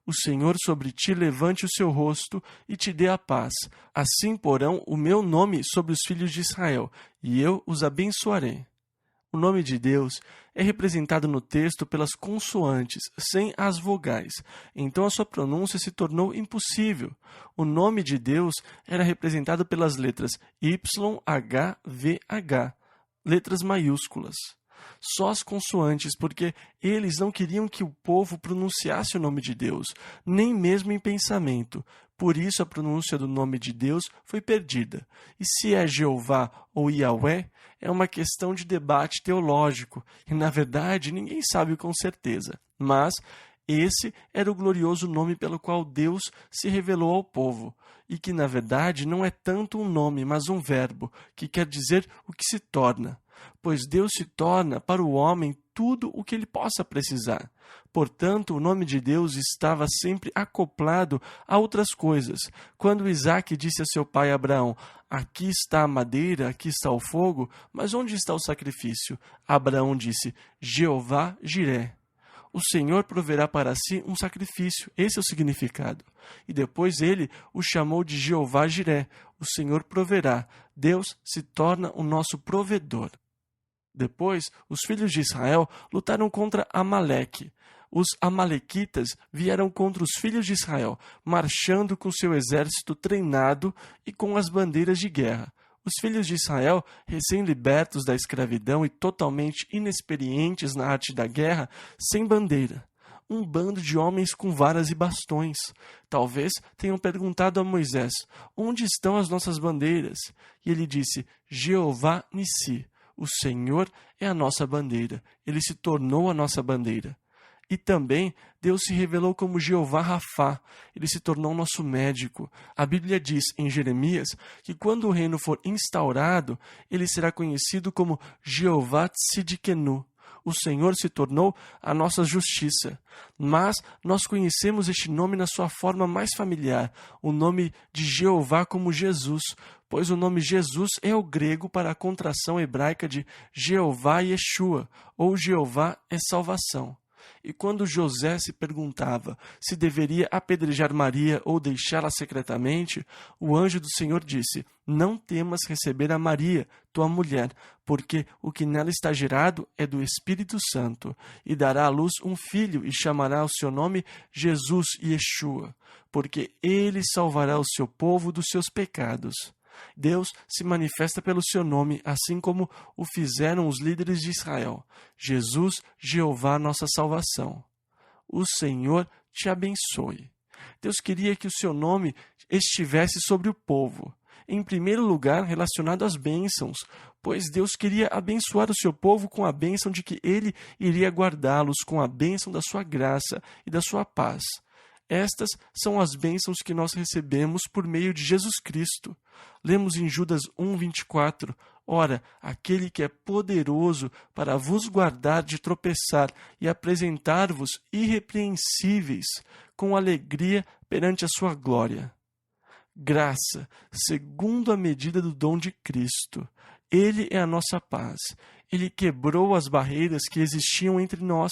O Senhor sobre ti levante o seu rosto e te dê a paz. Assim porão o meu nome sobre os filhos de Israel, e eu os abençoarei. O nome de Deus é representado no texto pelas consoantes, sem as vogais. Então a sua pronúncia se tornou impossível. O nome de Deus era representado pelas letras YHVH, letras maiúsculas. Só as consoantes, porque eles não queriam que o povo pronunciasse o nome de Deus, nem mesmo em pensamento. Por isso a pronúncia do nome de Deus foi perdida. E se é Jeová ou Yahweh, é uma questão de debate teológico, e na verdade ninguém sabe com certeza. Mas Esse era o glorioso nome pelo qual Deus se revelou ao povo, e que, na verdade, não é tanto um nome, mas um verbo, que quer dizer o que se torna. Pois Deus se torna para o homem tudo o que ele possa precisar. Portanto, o nome de Deus estava sempre acoplado a outras coisas. Quando Isaque disse a seu pai Abraão: "Aqui está a madeira, aqui está o fogo, mas onde está o sacrifício?" Abraão disse: "Jeová Jiré." O Senhor proverá para si um sacrifício. Esse é o significado. E depois ele o chamou de Jeová Jiré. O Senhor proverá. Deus se torna o nosso provedor. Depois, os filhos de Israel lutaram contra Amaleque. Os amalequitas vieram contra os filhos de Israel, marchando com seu exército treinado e com as bandeiras de guerra. Os filhos de Israel, recém-libertos da escravidão e totalmente inexperientes na arte da guerra, sem bandeira. Um bando de homens com varas e bastões. Talvez tenham perguntado a Moisés: "Onde estão as nossas bandeiras?" E ele disse: "Jeová Nissi. O Senhor é a nossa bandeira. Ele se tornou a nossa bandeira." E também Deus se revelou como Jeová Rafá. Ele se tornou nosso médico. A Bíblia diz em Jeremias que quando o reino for instaurado, ele será conhecido como Jeová Tsidkenu. O Senhor se tornou a nossa justiça. Mas nós conhecemos este nome na sua forma mais familiar, o nome de Jeová como Jesus, pois o nome Jesus é o grego para a contração hebraica de Jeová Yeshua, ou Jeová é salvação. E quando José se perguntava se deveria apedrejar Maria ou deixá-la secretamente, o anjo do Senhor disse: "Não temas receber a Maria, tua mulher, porque o que nela está gerado é do Espírito Santo, e dará à luz um filho e chamará o seu nome Jesus Yeshua, porque ele salvará o seu povo dos seus pecados." Deus se manifesta pelo seu nome, assim como o fizeram os líderes de Israel. Jesus, Jeová, nossa salvação. O Senhor te abençoe. Deus queria que o seu nome estivesse sobre o povo. Em primeiro lugar, relacionado às bênçãos, pois Deus queria abençoar o seu povo com a bênção de que ele iria guardá-los, com a bênção da sua graça e da sua paz. Estas são as bênçãos que nós recebemos por meio de Jesus Cristo. Lemos em Judas 1:24, "Ora, aquele que é poderoso para vos guardar de tropeçar e apresentar-vos irrepreensíveis com alegria perante a sua glória." Graça, segundo a medida do dom de Cristo. Ele é a nossa paz. Ele quebrou as barreiras que existiam entre nós.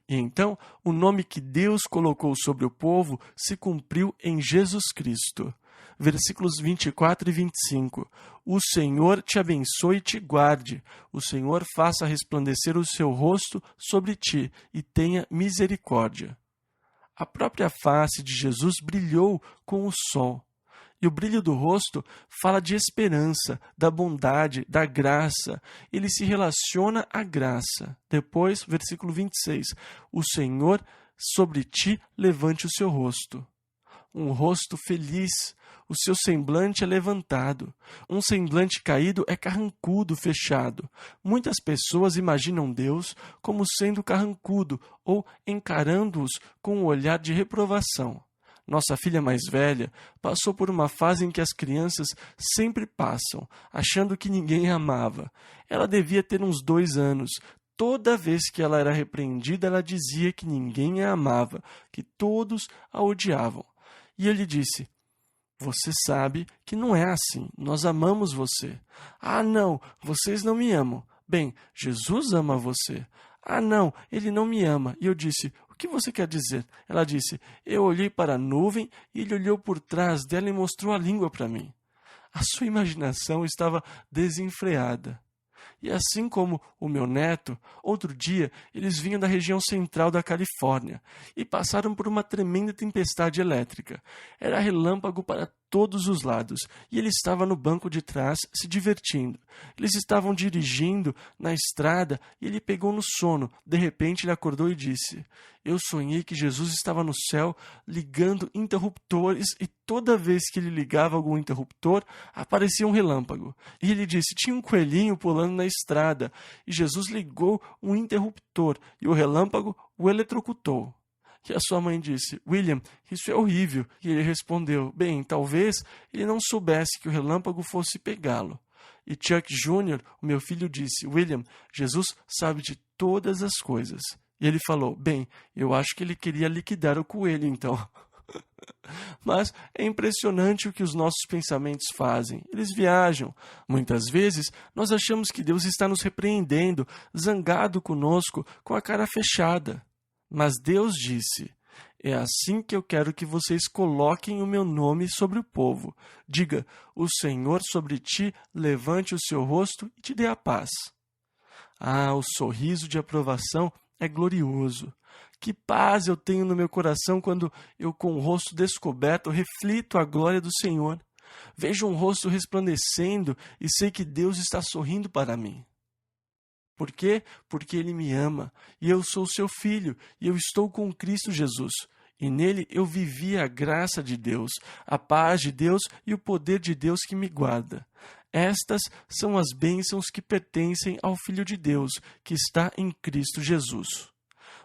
E então, o nome que Deus colocou sobre o povo se cumpriu em Jesus Cristo. Versículos 24 e 25. "O Senhor te abençoe e te guarde. O Senhor faça resplandecer o seu rosto sobre ti e tenha misericórdia." A própria face de Jesus brilhou com o sol. E o brilho do rosto fala de esperança, da bondade, da graça. Ele se relaciona à graça. Depois, versículo 26. "O Senhor sobre ti levante o seu rosto." Um rosto feliz. O seu semblante é levantado. Um semblante caído é carrancudo, fechado. Muitas pessoas imaginam Deus como sendo carrancudo ou encarando-os com um olhar de reprovação. Nossa filha mais velha passou por uma fase em que as crianças sempre passam, achando que ninguém a amava. Ela devia ter uns 2 anos. Toda vez que ela era repreendida, ela dizia que ninguém a amava, que todos a odiavam. E eu lhe disse: "Você sabe que não é assim. Nós amamos você." "Ah, não, vocês não me amam." "Bem, Jesus ama você." "Ah, não, ele não me ama." E eu disse: "O que você quer dizer?" Ela disse: "Eu olhei para a nuvem e ele olhou por trás dela e mostrou a língua para mim." A sua imaginação estava desenfreada. E assim como o meu neto, outro dia eles vinham da região central da Califórnia e passaram por uma tremenda tempestade elétrica. Era relâmpago para todos os lados e ele estava no banco de trás se divertindo. Eles estavam dirigindo na estrada e ele pegou no sono. De repente ele acordou e disse: "Eu sonhei que Jesus estava no céu ligando interruptores e toda vez que ele ligava algum interruptor aparecia um relâmpago." E ele disse: "Tinha um coelhinho pulando na estrada e Jesus ligou um interruptor e o relâmpago o eletrocutou." E a sua mãe disse: William, isso é horrível. E ele respondeu: bem, talvez ele não soubesse que o relâmpago fosse pegá-lo. E Chuck Jr., o meu filho, disse: William, Jesus sabe de todas as coisas. E ele falou: bem, eu acho que ele queria liquidar o coelho, então. Mas é impressionante o que os nossos pensamentos fazem. Eles viajam. Muitas vezes, nós achamos que Deus está nos repreendendo, zangado conosco, com a cara fechada. Mas Deus disse: é assim que eu quero que vocês coloquem o meu nome sobre o povo. Diga: o Senhor sobre ti levante o seu rosto e te dê a paz. Ah, o sorriso de aprovação é glorioso. Que paz eu tenho no meu coração quando eu, com o rosto descoberto, reflito a glória do Senhor. Vejo um rosto resplandecendo e sei que Deus está sorrindo para mim. Por quê? Porque Ele me ama, e eu sou seu filho, e eu estou com Cristo Jesus. E nele eu vivi a graça de Deus, a paz de Deus e o poder de Deus que me guarda. Estas são as bênçãos que pertencem ao Filho de Deus, que está em Cristo Jesus.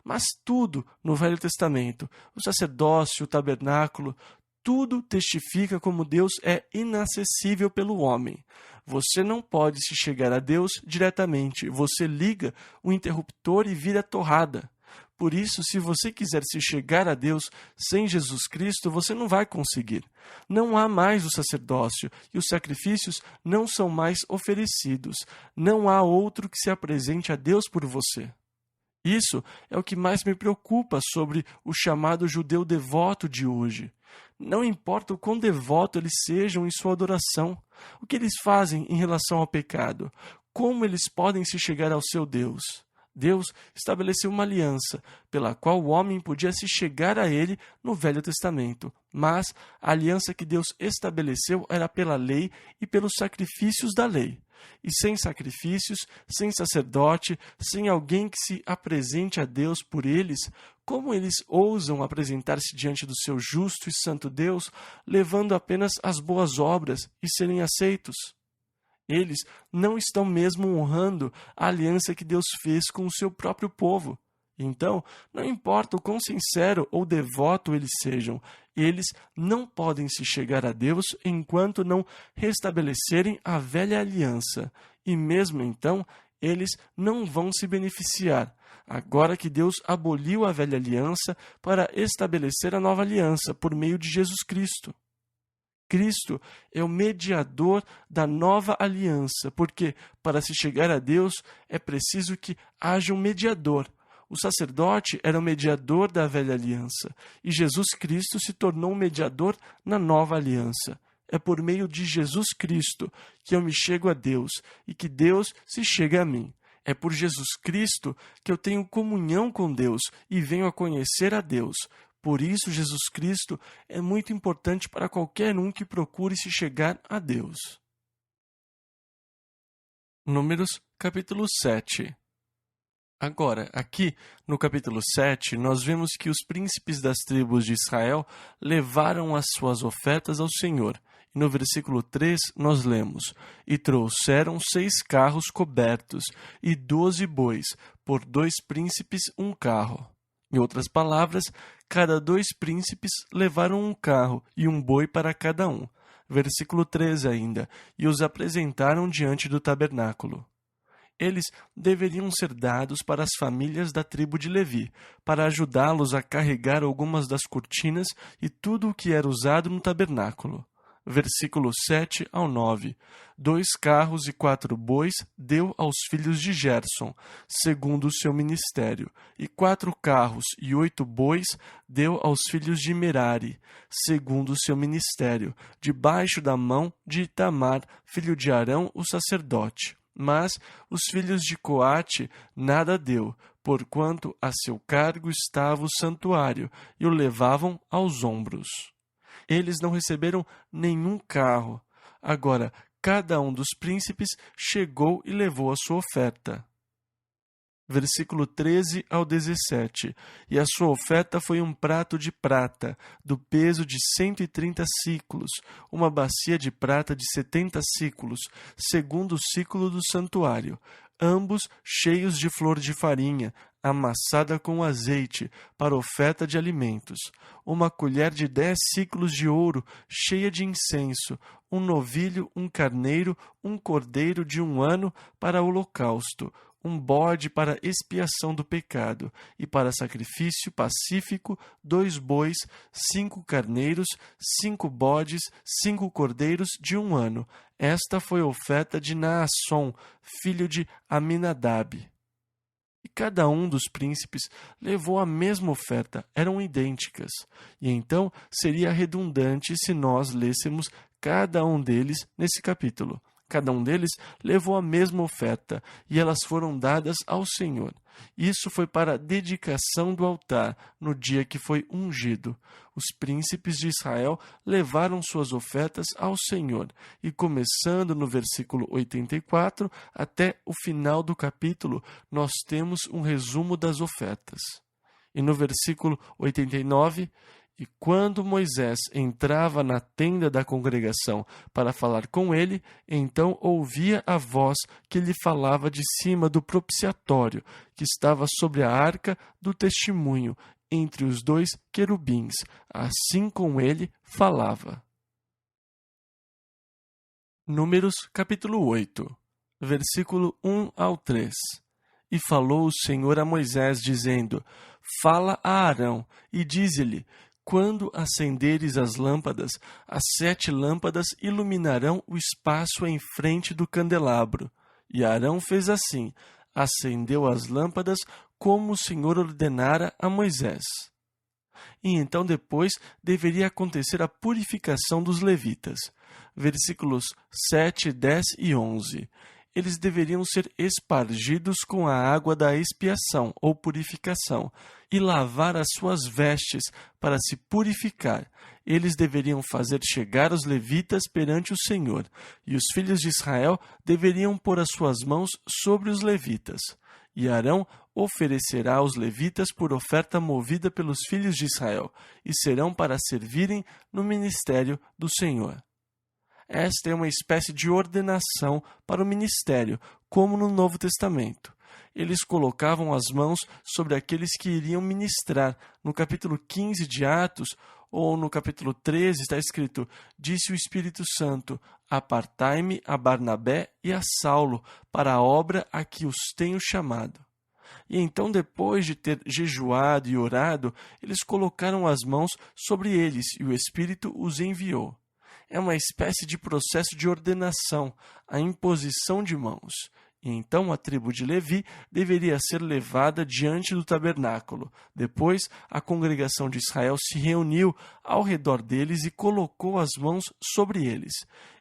Mas tudo no Velho Testamento, o sacerdócio, o tabernáculo, tudo testifica como Deus é inacessível pelo homem. Você não pode se chegar a Deus diretamente. Você liga o interruptor e vira torrada. Por isso, se você quiser se chegar a Deus sem Jesus Cristo, você não vai conseguir. Não há mais o sacerdócio e os sacrifícios não são mais oferecidos. Não há outro que se apresente a Deus por você. Isso é o que mais me preocupa sobre o chamado judeu devoto de hoje. Não importa o quão devoto eles sejam em sua adoração, o que eles fazem em relação ao pecado, como eles podem se chegar ao seu Deus. Deus estabeleceu uma aliança pela qual o homem podia se chegar a ele no Velho Testamento, mas a aliança que Deus estabeleceu era pela lei e pelos sacrifícios da lei. E sem sacrifícios, sem sacerdote, sem alguém que se apresente a Deus por eles, como eles ousam apresentar-se diante do seu justo e santo Deus, levando apenas as boas obras e serem aceitos? Eles não estão mesmo honrando a aliança que Deus fez com o seu próprio povo. Então, não importa o quão sincero ou devoto eles sejam, eles não podem se chegar a Deus enquanto não restabelecerem a velha aliança. E mesmo então, eles não vão se beneficiar, agora que Deus aboliu a velha aliança para estabelecer a nova aliança por meio de Jesus Cristo. Cristo é o mediador da nova aliança, porque para se chegar a Deus é preciso que haja um mediador. O sacerdote era o mediador da velha aliança, e Jesus Cristo se tornou um mediador na nova aliança. É por meio de Jesus Cristo que eu me chego a Deus e que Deus se chega a mim. É por Jesus Cristo que eu tenho comunhão com Deus e venho a conhecer a Deus. Por isso, Jesus Cristo é muito importante para qualquer um que procure se chegar a Deus. Números, capítulo 7. Agora, aqui no capítulo 7, nós vemos que os príncipes das tribos de Israel levaram as suas ofertas ao Senhor. E no versículo 3, nós lemos: E trouxeram 6 carros cobertos e 12 bois, por 2 príncipes um carro. Em outras palavras, cada 2 príncipes levaram um carro e um boi para cada um. Versículo 13 ainda: E os apresentaram diante do tabernáculo. Eles deveriam ser dados para as famílias da tribo de Levi, para ajudá-los a carregar algumas das cortinas e tudo o que era usado no tabernáculo. Versículo 7 ao 9. 2 carros e 4 bois deu aos filhos de Gerson, segundo o seu ministério, e 4 carros e 8 bois deu aos filhos de Merari, segundo o seu ministério, debaixo da mão de Itamar, filho de Arão, o sacerdote. Mas os filhos de Coate nada deu, porquanto a seu cargo estava o santuário, e o levavam aos ombros. Eles não receberam nenhum carro. Agora, cada um dos príncipes chegou e levou a sua oferta. Versículo 13 ao 17. E a sua oferta foi um prato de prata, do peso de 130 siclos, uma bacia de prata de 70 siclos, segundo o siclo do santuário, ambos cheios de flor de farinha, amassada com azeite, para oferta de alimentos, uma colher de 10 siclos de ouro, cheia de incenso, um novilho, um carneiro, um cordeiro de 1 ano para holocausto, um bode para expiação do pecado, e para sacrifício pacífico, 2 bois, 5 carneiros, 5 bodes, 5 cordeiros de 1 ano. Esta foi a oferta de Naasson, filho de Aminadab. E cada um dos príncipes levou a mesma oferta, eram idênticas. E então seria redundante se nós lêssemos cada um deles nesse capítulo. Cada um deles levou a mesma oferta, e elas foram dadas ao Senhor. Isso foi para a dedicação do altar, no dia que foi ungido. Os príncipes de Israel levaram suas ofertas ao Senhor, e começando no versículo 84 até o final do capítulo, nós temos um resumo das ofertas. E no versículo 89... E quando Moisés entrava na tenda da congregação para falar com ele, então ouvia a voz que lhe falava de cima do propiciatório, que estava sobre a arca do testemunho, entre os 2 querubins. Assim com ele falava. Números capítulo 8, versículo 1 ao 3. E falou o Senhor a Moisés, dizendo: Fala a Arão, e dize-lhe: Quando acenderes as lâmpadas, as 7 lâmpadas iluminarão o espaço em frente do candelabro. E Arão fez assim, acendeu as lâmpadas como o Senhor ordenara a Moisés. E então depois deveria acontecer a purificação dos levitas. Versículos 7, 10 e 11. Eles deveriam ser espargidos com a água da expiação ou purificação e lavar as suas vestes para se purificar. Eles deveriam fazer chegar os levitas perante o Senhor, e os filhos de Israel deveriam pôr as suas mãos sobre os levitas. E Arão oferecerá aos levitas por oferta movida pelos filhos de Israel, e serão para servirem no ministério do Senhor. Esta é uma espécie de ordenação para o ministério, como no Novo Testamento. Eles colocavam as mãos sobre aqueles que iriam ministrar. No capítulo 15 de Atos, ou no capítulo 13, está escrito: Disse o Espírito Santo: Apartai-me a Barnabé e a Saulo para a obra a que os tenho chamado. E então, depois de ter jejuado e orado, eles colocaram as mãos sobre eles, e o Espírito os enviou. É uma espécie de processo de ordenação, a imposição de mãos. E então a tribo de Levi deveria ser levada diante do tabernáculo. Depois, a congregação de Israel se reuniu ao redor deles e colocou as mãos sobre eles.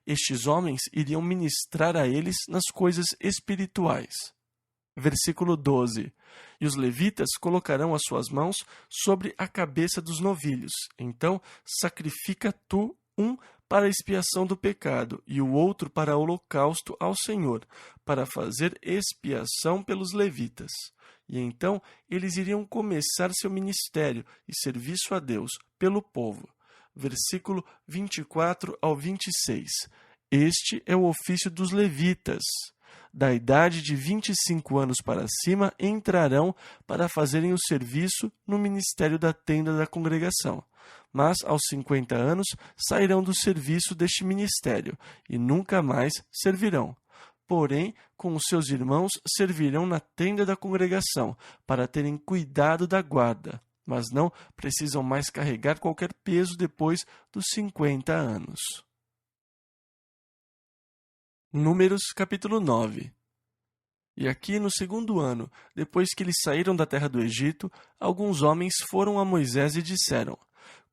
Estes homens iriam ministrar a eles nas coisas espirituais. Versículo 12. E os levitas colocarão as suas mãos sobre a cabeça dos novilhos. Então, sacrifica tu um para a expiação do pecado, e o outro para holocausto ao Senhor, para fazer expiação pelos levitas. E então eles iriam começar seu ministério e serviço a Deus pelo povo. Versículo 24 ao 26. Este é o ofício dos levitas. Da idade de 25 anos para cima entrarão para fazerem o serviço no ministério da tenda da congregação. Mas aos 50 anos sairão do serviço deste ministério e nunca mais servirão. Porém, com os seus irmãos servirão na tenda da congregação, para terem cuidado da guarda, mas não precisam mais carregar qualquer peso depois dos 50 anos. Números capítulo 9. E aqui no 2º ano, depois que eles saíram da terra do Egito, alguns homens foram a Moisés e disseram: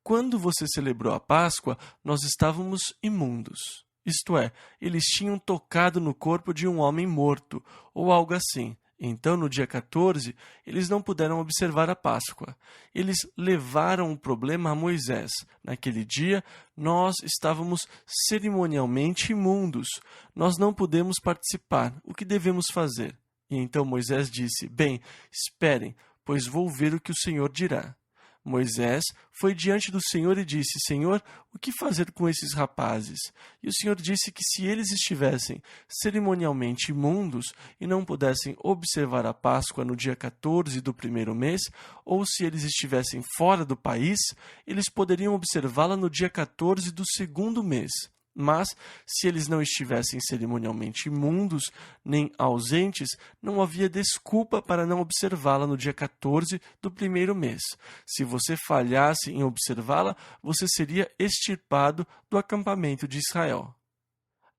Quando você celebrou a Páscoa, nós estávamos imundos. Isto é, eles tinham tocado no corpo de um homem morto, ou algo assim. Então, no dia 14, eles não puderam observar a Páscoa. Eles levaram o problema a Moisés. Naquele dia, nós estávamos cerimonialmente imundos. Nós não podemos participar. O que devemos fazer? E então Moisés disse: Bem, esperem, pois vou ver o que o Senhor dirá. Moisés foi diante do Senhor e disse: Senhor, o que fazer com esses rapazes? E o Senhor disse que se eles estivessem cerimonialmente imundos e não pudessem observar a Páscoa no dia 14 do primeiro mês, ou se eles estivessem fora do país, eles poderiam observá-la no dia 14 do segundo mês. Mas, se eles não estivessem cerimonialmente imundos nem ausentes, não havia desculpa para não observá-la no dia 14 do primeiro mês. Se você falhasse em observá-la, você seria extirpado do acampamento de Israel.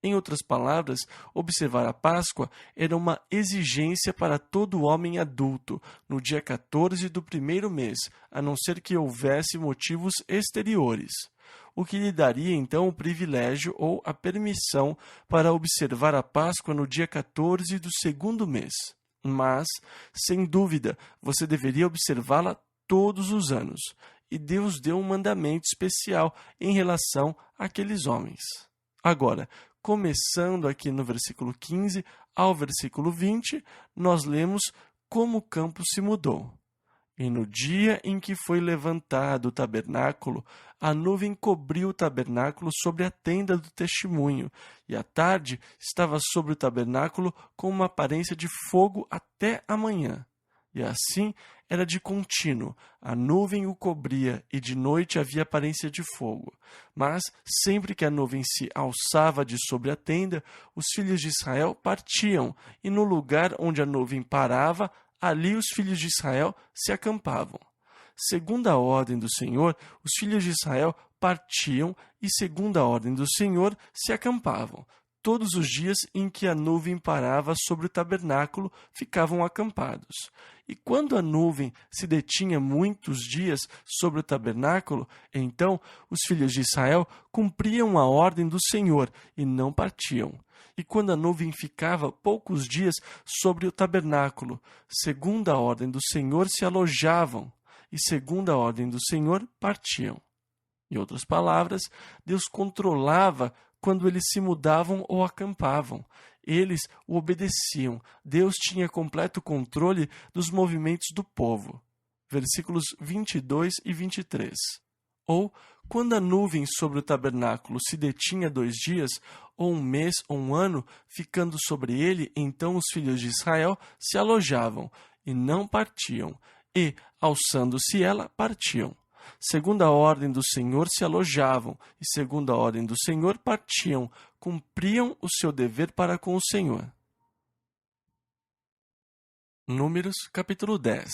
Em outras palavras, observar a Páscoa era uma exigência para todo homem adulto no dia 14 do primeiro mês, a não ser que houvesse motivos exteriores, o que lhe daria então o privilégio ou a permissão para observar a Páscoa no dia 14 do segundo mês. Mas, sem dúvida, você deveria observá-la todos os anos, e Deus deu um mandamento especial em relação àqueles homens. Agora, começando aqui no versículo 15 ao versículo 20, nós lemos como o campo se mudou. E no dia em que foi levantado o tabernáculo, a nuvem cobriu o tabernáculo sobre a tenda do testemunho, e à tarde estava sobre o tabernáculo com uma aparência de fogo até a manhã. E assim era de contínuo, a nuvem o cobria, e de noite havia aparência de fogo. Mas, sempre que a nuvem se alçava de sobre a tenda, os filhos de Israel partiam, e no lugar onde a nuvem parava, ali os filhos de Israel se acampavam. Segundo a ordem do Senhor, os filhos de Israel partiam e, segundo a ordem do Senhor, se acampavam. Todos os dias em que a nuvem parava sobre o tabernáculo, ficavam acampados. E quando a nuvem se detinha muitos dias sobre o tabernáculo, então os filhos de Israel cumpriam a ordem do Senhor e não partiam. E quando a nuvem ficava poucos dias sobre o tabernáculo, segundo a ordem do Senhor, se alojavam, e segundo a ordem do Senhor, partiam. Em outras palavras, Deus controlava quando eles se mudavam ou acampavam. Eles o obedeciam. Deus tinha completo controle dos movimentos do povo. Versículos 22 e 23. Ou, quando a nuvem sobre o tabernáculo se detinha 2 dias, ou 1 mês ou 1 ano, ficando sobre ele, então os filhos de Israel se alojavam e não partiam, e, alçando-se ela, partiam. Segundo a ordem do Senhor se alojavam, e segundo a ordem do Senhor partiam, cumpriam o seu dever para com o Senhor. Números, capítulo 10.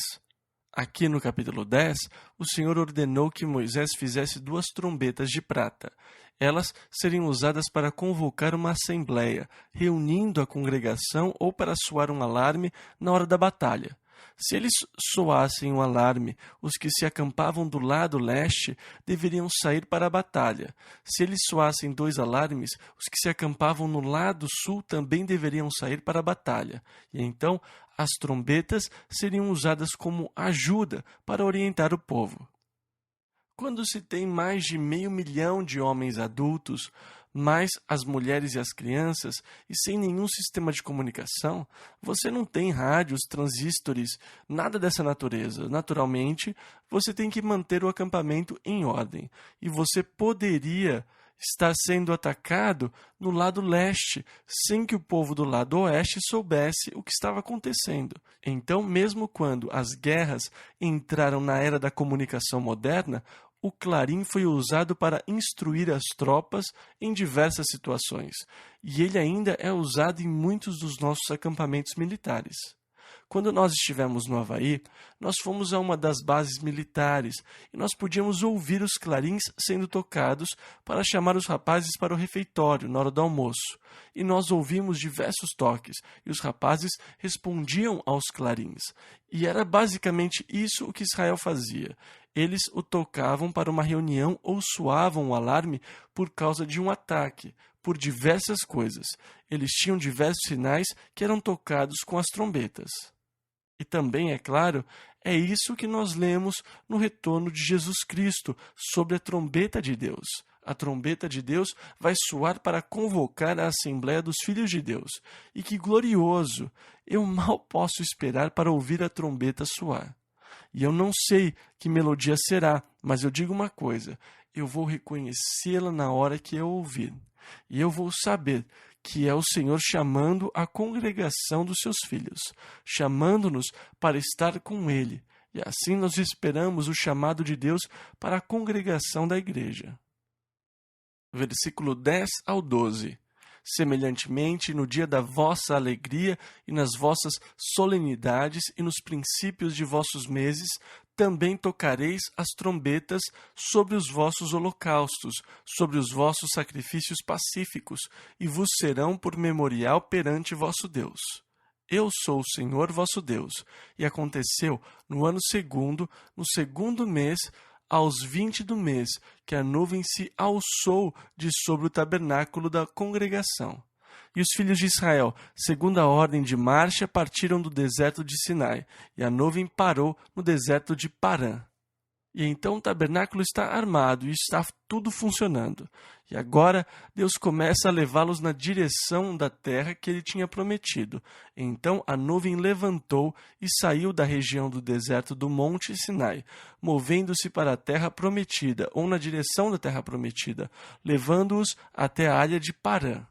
Aqui no capítulo 10, o Senhor ordenou que Moisés fizesse 2 trombetas de prata. Elas seriam usadas para convocar uma assembleia, reunindo a congregação ou para soar um alarme na hora da batalha. Se eles soassem um alarme, os que se acampavam do lado leste deveriam sair para a batalha. Se eles soassem 2 alarmes, os que se acampavam no lado sul também deveriam sair para a batalha. E então as trombetas seriam usadas como ajuda para orientar o povo. Quando se tem mais de 500 mil de homens adultos, mais as mulheres e as crianças, e sem nenhum sistema de comunicação, você não tem rádios, transistores, nada dessa natureza. Naturalmente, você tem que manter o acampamento em ordem. E você poderia estar sendo atacado no lado leste, sem que o povo do lado oeste soubesse o que estava acontecendo. Então, mesmo quando as guerras entraram na era da comunicação moderna, o clarim foi usado para instruir as tropas em diversas situações, e ele ainda é usado em muitos dos nossos acampamentos militares. Quando nós estivemos no Havaí, nós fomos a uma das bases militares e nós podíamos ouvir os clarins sendo tocados para chamar os rapazes para o refeitório na hora do almoço. E nós ouvimos diversos toques e os rapazes respondiam aos clarins. E era basicamente isso o que Israel fazia. Eles o tocavam para uma reunião ou soavam o alarme por causa de um ataque, por diversas coisas. Eles tinham diversos sinais que eram tocados com as trombetas. E também, é claro, é isso que nós lemos no retorno de Jesus Cristo sobre a trombeta de Deus. A trombeta de Deus vai soar para convocar a Assembleia dos Filhos de Deus. E que glorioso! Eu mal posso esperar para ouvir a trombeta soar. e eu não sei que melodia será, mas eu digo uma coisa, eu vou reconhecê-la na hora que eu ouvir, e eu vou saber que é o Senhor chamando a congregação dos seus filhos, chamando-nos para estar com Ele, e assim nós esperamos o chamado de Deus para a congregação da igreja. Versículo 10 ao 12. Semelhantemente, no dia da vossa alegria e nas vossas solenidades e nos princípios de vossos meses, também tocareis as trombetas sobre os vossos holocaustos, sobre os vossos sacrifícios pacíficos, e vos serão por memorial perante vosso Deus. Eu sou o Senhor vosso Deus. E aconteceu no ano segundo, no segundo mês, aos 20 do mês, que a nuvem se alçou de sobre o tabernáculo da congregação. E os filhos de Israel, segundo a ordem de marcha, partiram do deserto de Sinai, e a nuvem parou no deserto de Parã. E então o tabernáculo está armado e está tudo funcionando. E agora Deus começa a levá-los na direção da terra que ele tinha prometido. Então a nuvem levantou e saiu da região do deserto do monte Sinai, movendo-se para a terra prometida, ou na direção da terra prometida, levando-os até a área de Parã.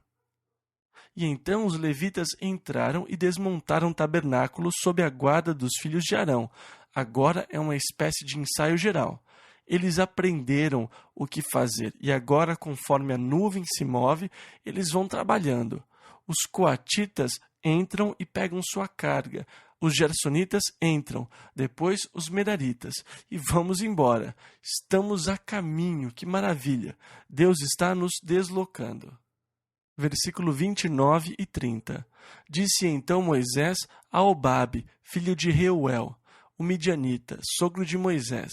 E então os levitas entraram e desmontaram o tabernáculo sob a guarda dos filhos de Arão. Agora é uma espécie de ensaio geral. Eles aprenderam o que fazer e agora, conforme a nuvem se move, eles vão trabalhando. Os coatitas entram e pegam sua carga. Os gersonitas entram, depois os meraritas. E vamos embora. Estamos a caminho, que maravilha! Deus está nos deslocando. Versículo 29 e 30. Disse então Moisés a Obabe, filho de Reuel, o midianita, sogro de Moisés: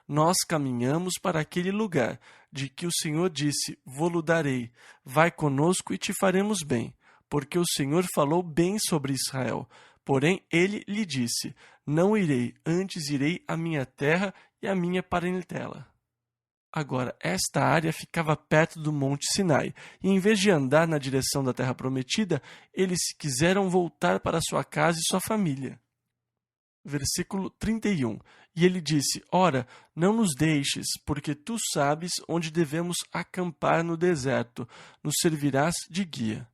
Nós caminhamos para aquele lugar, de que o Senhor disse: Vou-lo darei. Vai conosco e te faremos bem, porque o Senhor falou bem sobre Israel. Porém ele lhe disse: Não irei, antes irei à minha terra e à minha parentela. Agora, esta área ficava perto do Monte Sinai, e em vez de andar na direção da terra prometida, eles quiseram voltar para sua casa e sua família. Versículo 31. E ele disse: Ora, não nos deixes, porque tu sabes onde devemos acampar no deserto, nos servirás de guia.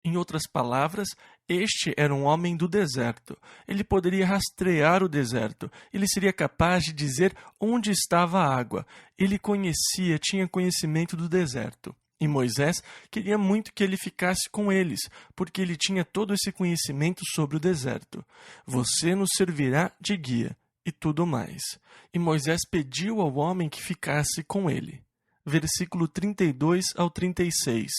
Em outras palavras, este era um homem do deserto. Ele poderia rastrear o deserto. Ele seria capaz de dizer onde estava a água. Ele tinha conhecimento do deserto. E Moisés queria muito que ele ficasse com eles, porque ele tinha todo esse conhecimento sobre o deserto. Você nos servirá de guia, e tudo mais. E Moisés pediu ao homem que ficasse com ele. Versículo 32 ao 36.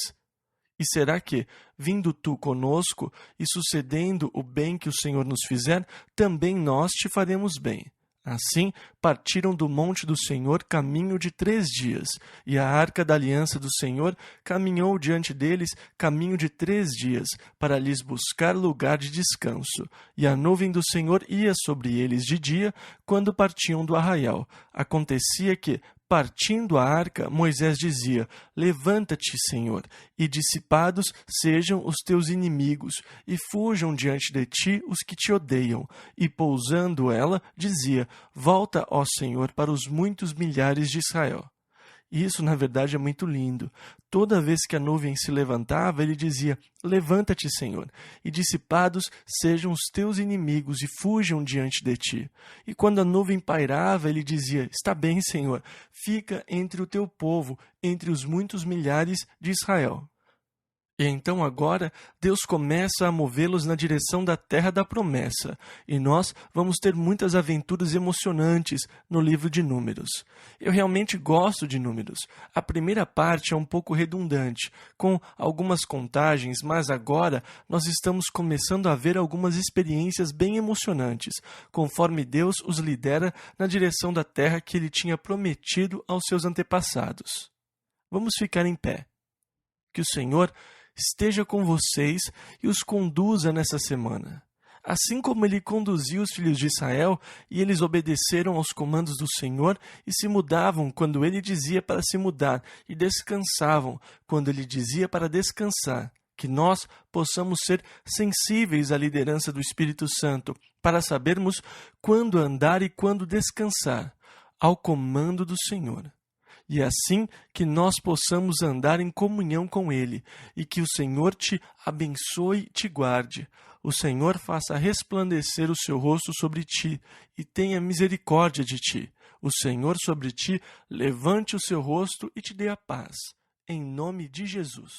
E será que, vindo tu conosco e sucedendo o bem que o Senhor nos fizer, também nós te faremos bem? Assim, partiram do monte do Senhor caminho de 3 dias, e a arca da aliança do Senhor caminhou diante deles caminho de 3 dias, para lhes buscar lugar de descanso. E a nuvem do Senhor ia sobre eles de dia, quando partiam do arraial. Acontecia que, partindo a arca, Moisés dizia: Levanta-te, Senhor, e dissipados sejam os teus inimigos, e fujam diante de ti os que te odeiam. E pousando ela, dizia: Volta, ó Senhor, para os muitos milhares de Israel. Isso, na verdade, é muito lindo. Toda vez que a nuvem se levantava, ele dizia: Levanta-te, Senhor, e dissipados sejam os teus inimigos e fujam diante de ti. E quando a nuvem pairava, ele dizia: Está bem, Senhor, fica entre o teu povo, entre os muitos milhares de Israel. E então agora Deus começa a movê-los na direção da terra da promessa, e nós vamos ter muitas aventuras emocionantes no livro de Números. Eu realmente gosto de Números. A primeira parte é um pouco redundante, com algumas contagens, mas agora nós estamos começando a ver algumas experiências bem emocionantes, conforme Deus os lidera na direção da terra que ele tinha prometido aos seus antepassados. Vamos ficar em pé. Que o Senhor esteja com vocês e os conduza nessa semana. Assim como ele conduziu os filhos de Israel, e eles obedeceram aos comandos do Senhor e se mudavam quando ele dizia para se mudar, e descansavam quando ele dizia para descansar. Que nós possamos ser sensíveis à liderança do Espírito Santo, para sabermos quando andar e quando descansar, ao comando do Senhor. E assim que nós possamos andar em comunhão com Ele, e que o Senhor te abençoe e te guarde. O Senhor faça resplandecer o seu rosto sobre ti, e tenha misericórdia de ti. O Senhor sobre ti levante o seu rosto e te dê a paz. Em nome de Jesus.